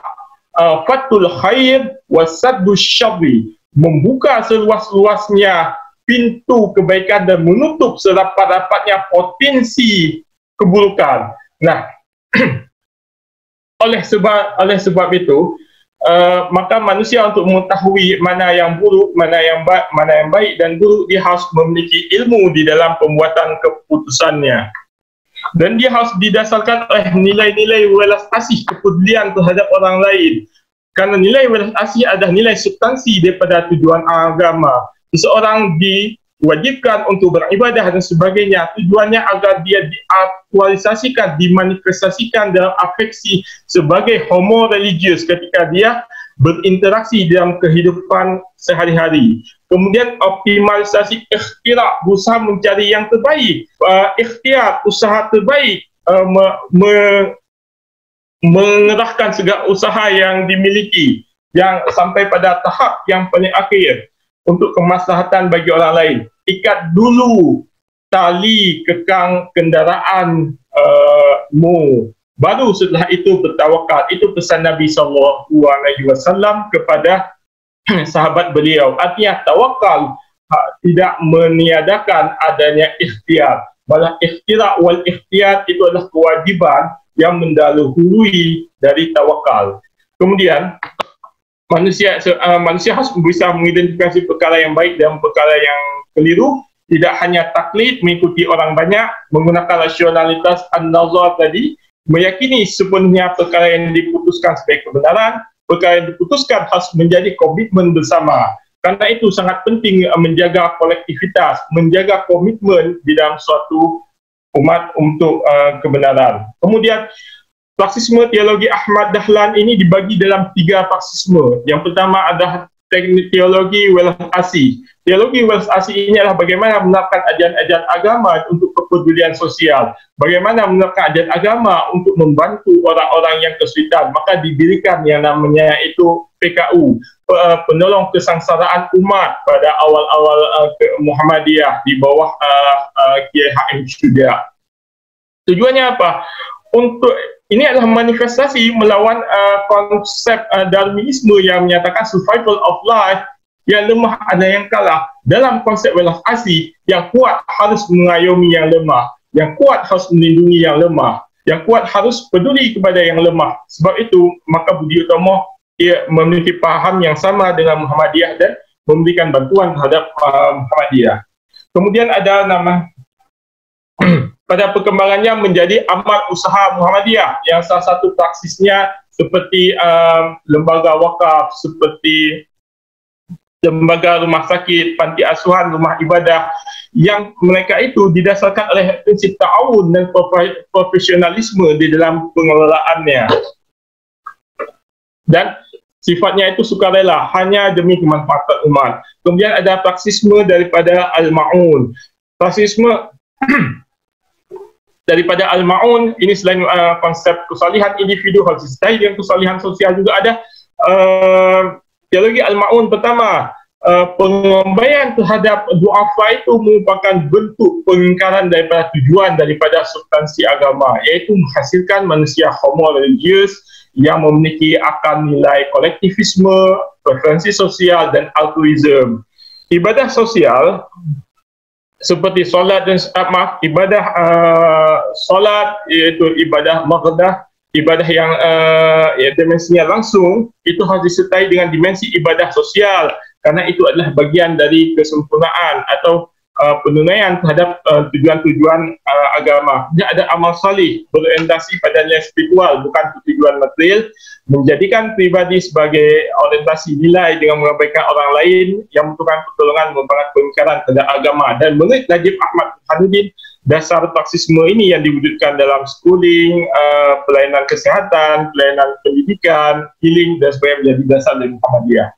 fathul khair wasaddu syarri, membuka seluas-luasnya pintu kebaikan dan menutup serapat-rapatnya potensi keburukan. Nah, oleh sebab itu, maka manusia untuk mengetahui mana yang buruk, mana yang baik dan buruk, dia harus memiliki ilmu di dalam pembuatan keputusannya. Dan dia harus didasarkan oleh nilai-nilai welas asih, kepedulian terhadap orang lain. Karena nilai welas asih adalah nilai substansi daripada tujuan agama. Seseorang diwajibkan untuk beribadah dan sebagainya. Tujuannya agar dia diaktualisasikan, dimanifestasikan dalam afeksi sebagai homo religius ketika dia berinteraksi dalam kehidupan sehari-hari. Kemudian optimalisasi ikhtiar, berusaha mencari yang terbaik, ikhtiar, usaha terbaik, mengerahkan segala usaha yang dimiliki yang sampai pada tahap yang paling akhir untuk kemaslahatan bagi orang lain. Ikat dulu tali kekang kendaraan mu, baru setelah itu bertawakal. Itu pesan Nabi SAW kepada sahabat beliau. Artinya tawakal tidak meniadakan adanya ikhtiar. Malah ikhtiar wal ikhtiar itu adalah kewajiban yang mendahului dari tawakal. Kemudian manusia harus bisa mengidentifikasi perkara yang baik dan perkara yang keliru. Tidak hanya taklid, mengikuti orang banyak, menggunakan rasionalitas an-nazar tadi, meyakini sepenuhnya perkara yang diputuskan sebagai kebenaran, perkara yang diputuskan harus menjadi komitmen bersama. Karena itu sangat penting menjaga kolektivitas, menjaga komitmen di dalam suatu umat untuk kebenaran. Kemudian, praksisme teologi Ahmad Dahlan ini dibagi dalam 3 praksisme. Yang pertama adalah teologi welas asih. Teologi welas asih ini adalah bagaimana menerapkan ajaran-ajaran agama untuk kepedulian sosial. Bagaimana menerapkan ajaran agama untuk membantu orang-orang yang kesulitan. Maka didirikan yang namanya itu PKU, penolong kesengsaraan umat pada awal-awal Muhammadiyah di bawah Kiai H.M. Syuja. Tujuannya apa? Ini adalah manifestasi melawan konsep Darwinisme yang menyatakan survival of life, yang lemah ada yang kalah. Dalam konsep welas asih, yang kuat harus mengayomi yang lemah, yang kuat harus melindungi yang lemah, yang kuat harus peduli kepada yang lemah. Sebab itu, maka Budi Utomo ia memiliki paham yang sama dengan Muhammadiyah dan memberikan bantuan terhadap Muhammadiyah. Kemudian ada nama pada perkembangannya menjadi amal usaha Muhammadiyah yang salah satu praksisnya seperti lembaga wakaf, seperti lembaga rumah sakit, panti asuhan, rumah ibadah, yang mereka itu didasarkan oleh prinsip ta'awun dan profesionalisme di dalam pengelolaannya. Dan sifatnya itu sukarela, hanya demi kemanfaatan umat. Kemudian ada praksisme daripada Al-Ma'un. Praksisme daripada Al-Ma'un ini selain konsep kesalihan individu harus disertai dengan kesalihan sosial juga ada. Teologi Al-Ma'un pertama, pengembalian terhadap du'afa itu merupakan bentuk pengingkaran daripada tujuan daripada substansi agama, iaitu menghasilkan manusia homo religius yang memiliki akal nilai kolektivisme, preferensi sosial dan altruism. Ibadah sosial seperti solat dan ibadah solat, iaitu ibadah maghdah, ibadah yang dimensinya langsung, itu harus disertai dengan dimensi ibadah sosial, karena itu adalah bagian dari kesempurnaan atau penunaian terhadap tujuan-tujuan agama. Dia ada amal salih berorientasi pada nilai spiritual, bukan tujuan material, menjadikan pribadi sebagai orientasi nilai dengan mengabaikan orang lain yang membutuhkan pertolongan, merupakan pengingkaran terhadap agama. Dan menurut Najib Ahmad Burhanuddin, dasar praksisme ini yang diwujudkan dalam schooling, pelayanan kesihatan, pelayanan pendidikan, healing dan sebagainya menjadi dasar dari Muhammadiyah.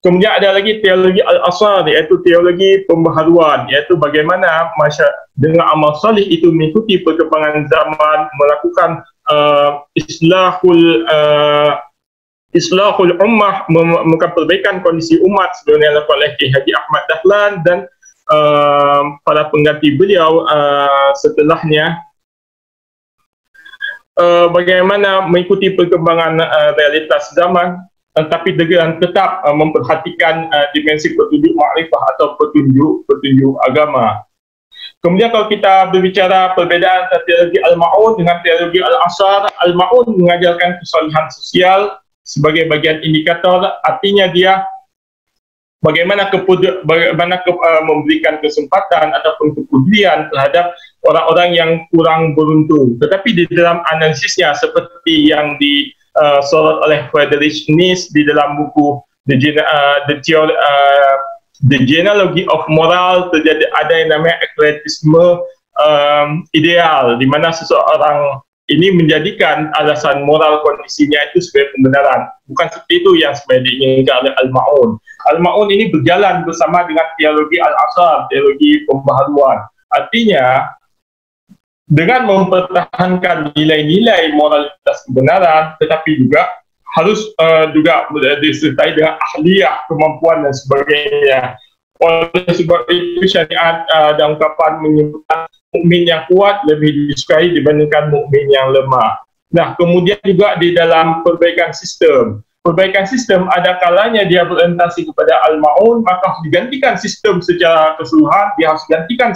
Kemudian ada lagi teologi Al-Asar, iaitu teologi pembaharuan, iaitu bagaimana dengan amal salih itu mengikuti perkembangan zaman, melakukan islahul ummah, melakukan perbaikan kondisi umat sebenarnya dilakukan oleh Kiai Haji Ahmad Dahlan dan para pengganti beliau setelahnya. Bagaimana mengikuti perkembangan realitas zaman, tetapi dengan tetap memperhatikan dimensi petunjuk makrifah atau petunjuk agama. Kemudian kalau kita berbicara perbezaan antara teologi Al-Ma'un dengan teologi Al-Asar, Al-Ma'un mengajarkan kesalihan sosial sebagai bagian indikator, artinya dia bagaimana memberikan kesempatan ataupun kepedulian terhadap orang-orang yang kurang beruntung. Tetapi di dalam analisisnya seperti yang disorot oleh Friedrich Nietzsche di dalam buku The Genealogy of Moral, terjadi ada yang namanya ekletisme ideal, di mana seseorang ini menjadikan alasan moral kondisinya itu sebagai pembenaran. Bukan seperti itu yang sebenarnya diinginkan oleh Al-Ma'un. Al-Ma'un ini berjalan bersama dengan teologi Al-Asar, teologi pembaharuan. Artinya, dengan mempertahankan nilai-nilai moralitas kebenaran, tetapi juga harus juga disertai dengan ahliyah, kemampuan dan sebagainya. Oleh sebab itu syariat dan ungkapan menyebutkan mukmin yang kuat lebih disukai dibandingkan mukmin yang lemah. Nah, kemudian juga di dalam perbaikan sistem. Perbaikan sistem ada kalanya dia berorientasi kepada Al-Ma'un, maka harus digantikan sistem secara keseluruhan, dia harus digantikan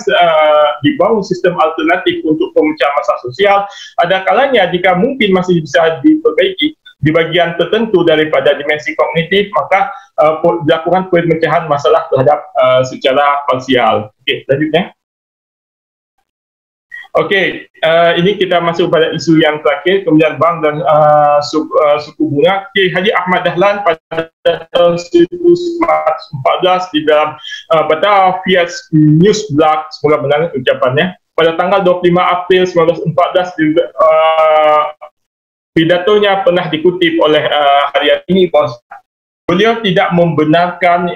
dibangun sistem alternatif untuk pemecahan masalah sosial. Ada kalanya jika mungkin masih bisa diperbaiki di bagian tertentu daripada dimensi kognitif, maka dilakukan pemecahan masalah terhadap secara parsial. Okey, selanjutnya. Okey, ini kita masuk pada isu yang terakhir, kemudian bank dan suku bunga. Okay, Haji Ahmad Dahlan pada tahun 1914 di dalam Batavia News Blog, semoga benar ucapannya, pada tanggal 25 April 1914 pidatonya pernah dikutip oleh harian ini, bos. Beliau tidak membenarkan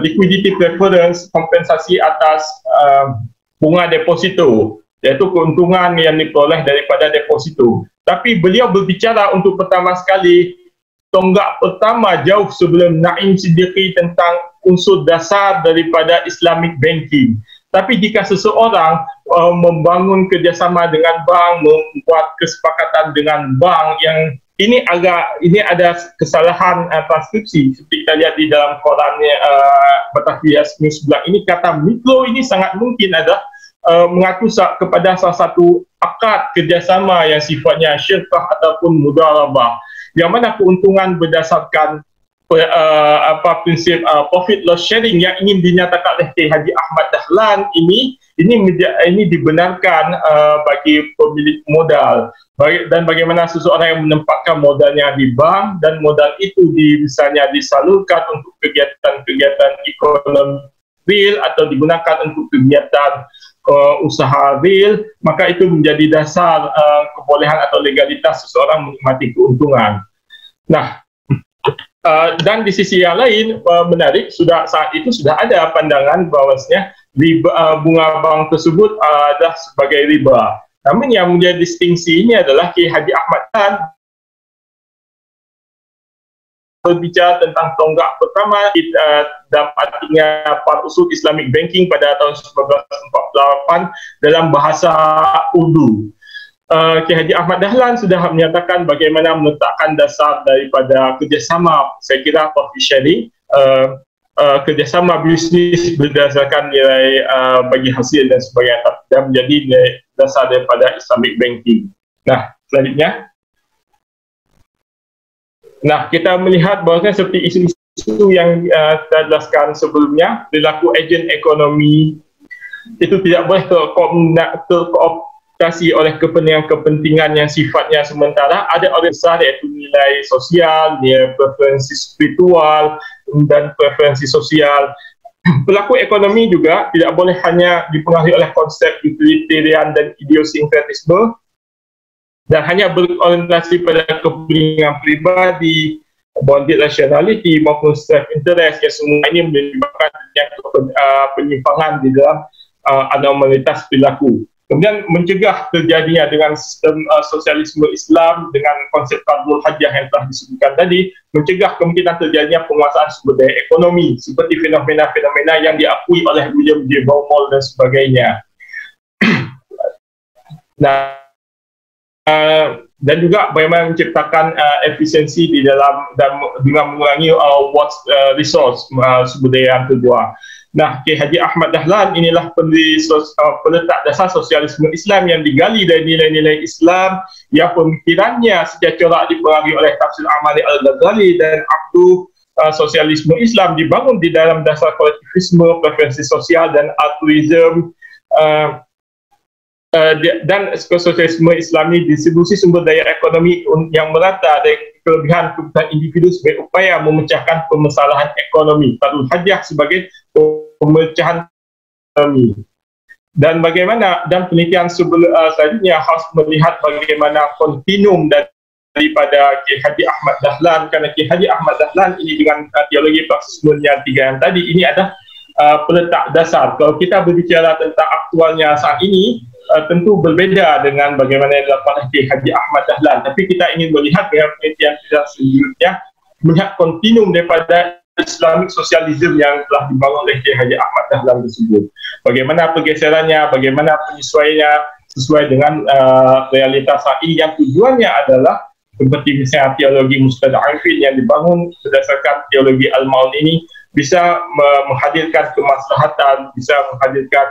liquidity preference, kompensasi atas bunga deposito, iaitu keuntungan yang diperoleh daripada deposito. Tapi beliau berbicara untuk pertama sekali, tonggak pertama jauh sebelum Naim Siddiqui tentang unsur dasar daripada Islamic banking. Tapi jika seseorang membangun kerjasama dengan bank, membuat kesepakatan dengan bank yang ini ada kesalahan transkripsi seperti kita lihat di dalam korannya Batavia News Blog ini, kata mikro ini sangat mungkin ada mengaku kepada salah satu akad kerjasama yang sifatnya syirkah ataupun mudharabah, yang mana keuntungan berdasarkan prinsip profit loss sharing yang ingin dinyatakan oleh Haji Ahmad Dahlan ini dibenarkan bagi pemilik modal. Dan bagaimana seseorang yang menempatkan modalnya di bank dan modal itu misalnya disalurkan untuk kegiatan-kegiatan ekonomi real atau digunakan untuk kegiatan usaha real, maka itu menjadi dasar kebolehan atau legalitas seseorang menikmati keuntungan. Nah, dan di sisi yang lain menarik, saat itu sudah ada pandangan bahawasanya bunga bank tersebut adalah sebagai riba. Namun yang menjadi distingsi ini adalah Kiai Haji Ahmad Dahlan berbicara tentang tonggak pertama dalam artinya par usul Islamic banking pada tahun 1948 dalam bahasa Urdu. Kiai Haji Ahmad Dahlan sudah menyatakan bagaimana meletakkan dasar daripada kerjasama, saya kira profit sharing, kerjasama bisnis berdasarkan nilai bagi hasil dan sebagainya, dan menjadi nilai dasar daripada Islamic banking. Nah, selanjutnya. Nah, kita melihat bahwa seperti isu-isu yang kita jelaskan sebelumnya, perilaku ejen ekonomi itu tidak boleh terkooptasi oleh kepentingan-kepentingan yang sifatnya sementara. Ada orang besar iaitu nilai sosial, nilai preferensi spiritual dan preferensi sosial. Pelaku ekonomi juga tidak boleh hanya dipengaruhi oleh konsep utilitarian dan idiosinkretisme dan hanya berorientasi pada kepentingan pribadi, bonded rationality maupun self-interest, yang semua ini menyebabkan penyimpangan di dalam anomalitas perilaku. Kemudian mencegah terjadinya dengan sistem sosialisme Islam dengan konsep fardhul hajjah yang telah disebutkan tadi, mencegah kemungkinan terjadinya penguasaan sumber daya ekonomi seperti fenomena-fenomena yang diakui oleh William J. Baumol dan sebagainya. Nah, dan juga bagaimana menciptakan efisiensi di dalam dan dengan mengurangi resource sumber daya yang terbuang. Nah, Kiai Haji Ahmad Dahlan inilah peletak dasar sosialisme Islam yang digali dari nilai-nilai Islam yang pemikirannya secara corak dipengaruhi oleh tafsir Amali Al-Ghazali dan Abdu. Sosialisme Islam dibangun di dalam dasar kolektivisme, preferensi sosial dan altruism, dan sosialisme Islami distribusi sumber daya ekonomi yang merata dari kelebihan kebutuhan individu sebagai upaya memecahkan permasalahan ekonomi. Fardhul hajjah sebagai pemecahan ekonomi. Dan bagaimana, dan penelitian selanjutnya harus melihat bagaimana kontinum daripada Kiai Haji Ahmad Dahlan, kerana Kiai Haji Ahmad Dahlan ini dengan teologi Marxisme yang 3 yang tadi, ini ada peletak dasar. Kalau kita berbicara tentang aktualnya saat ini, tentu berbeza dengan bagaimana yang dilakukan oleh Kiai Haji Ahmad Dahlan. Tapi kita ingin melihat dengan penelitian selanjutnya, melihat kontinum daripada Islamic Socialism yang telah dibangun oleh Kiai Haji Ahmad Dahlan tersebut. Bagaimana pergeserannya, bagaimana penyesuaiannya sesuai dengan realitas saat ini, yang tujuannya adalah seperti misalnya teologi Mustada'ifin yang dibangun berdasarkan teologi Al-Maun ini bisa menghadirkan kemaslahatan, bisa menghadirkan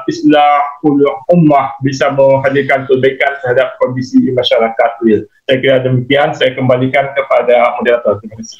islahul ummah, bisa menghadirkan perbaikan terhadap kondisi masyarakat real. Saya kira demikian, saya kembalikan kepada moderator. Terima kasih.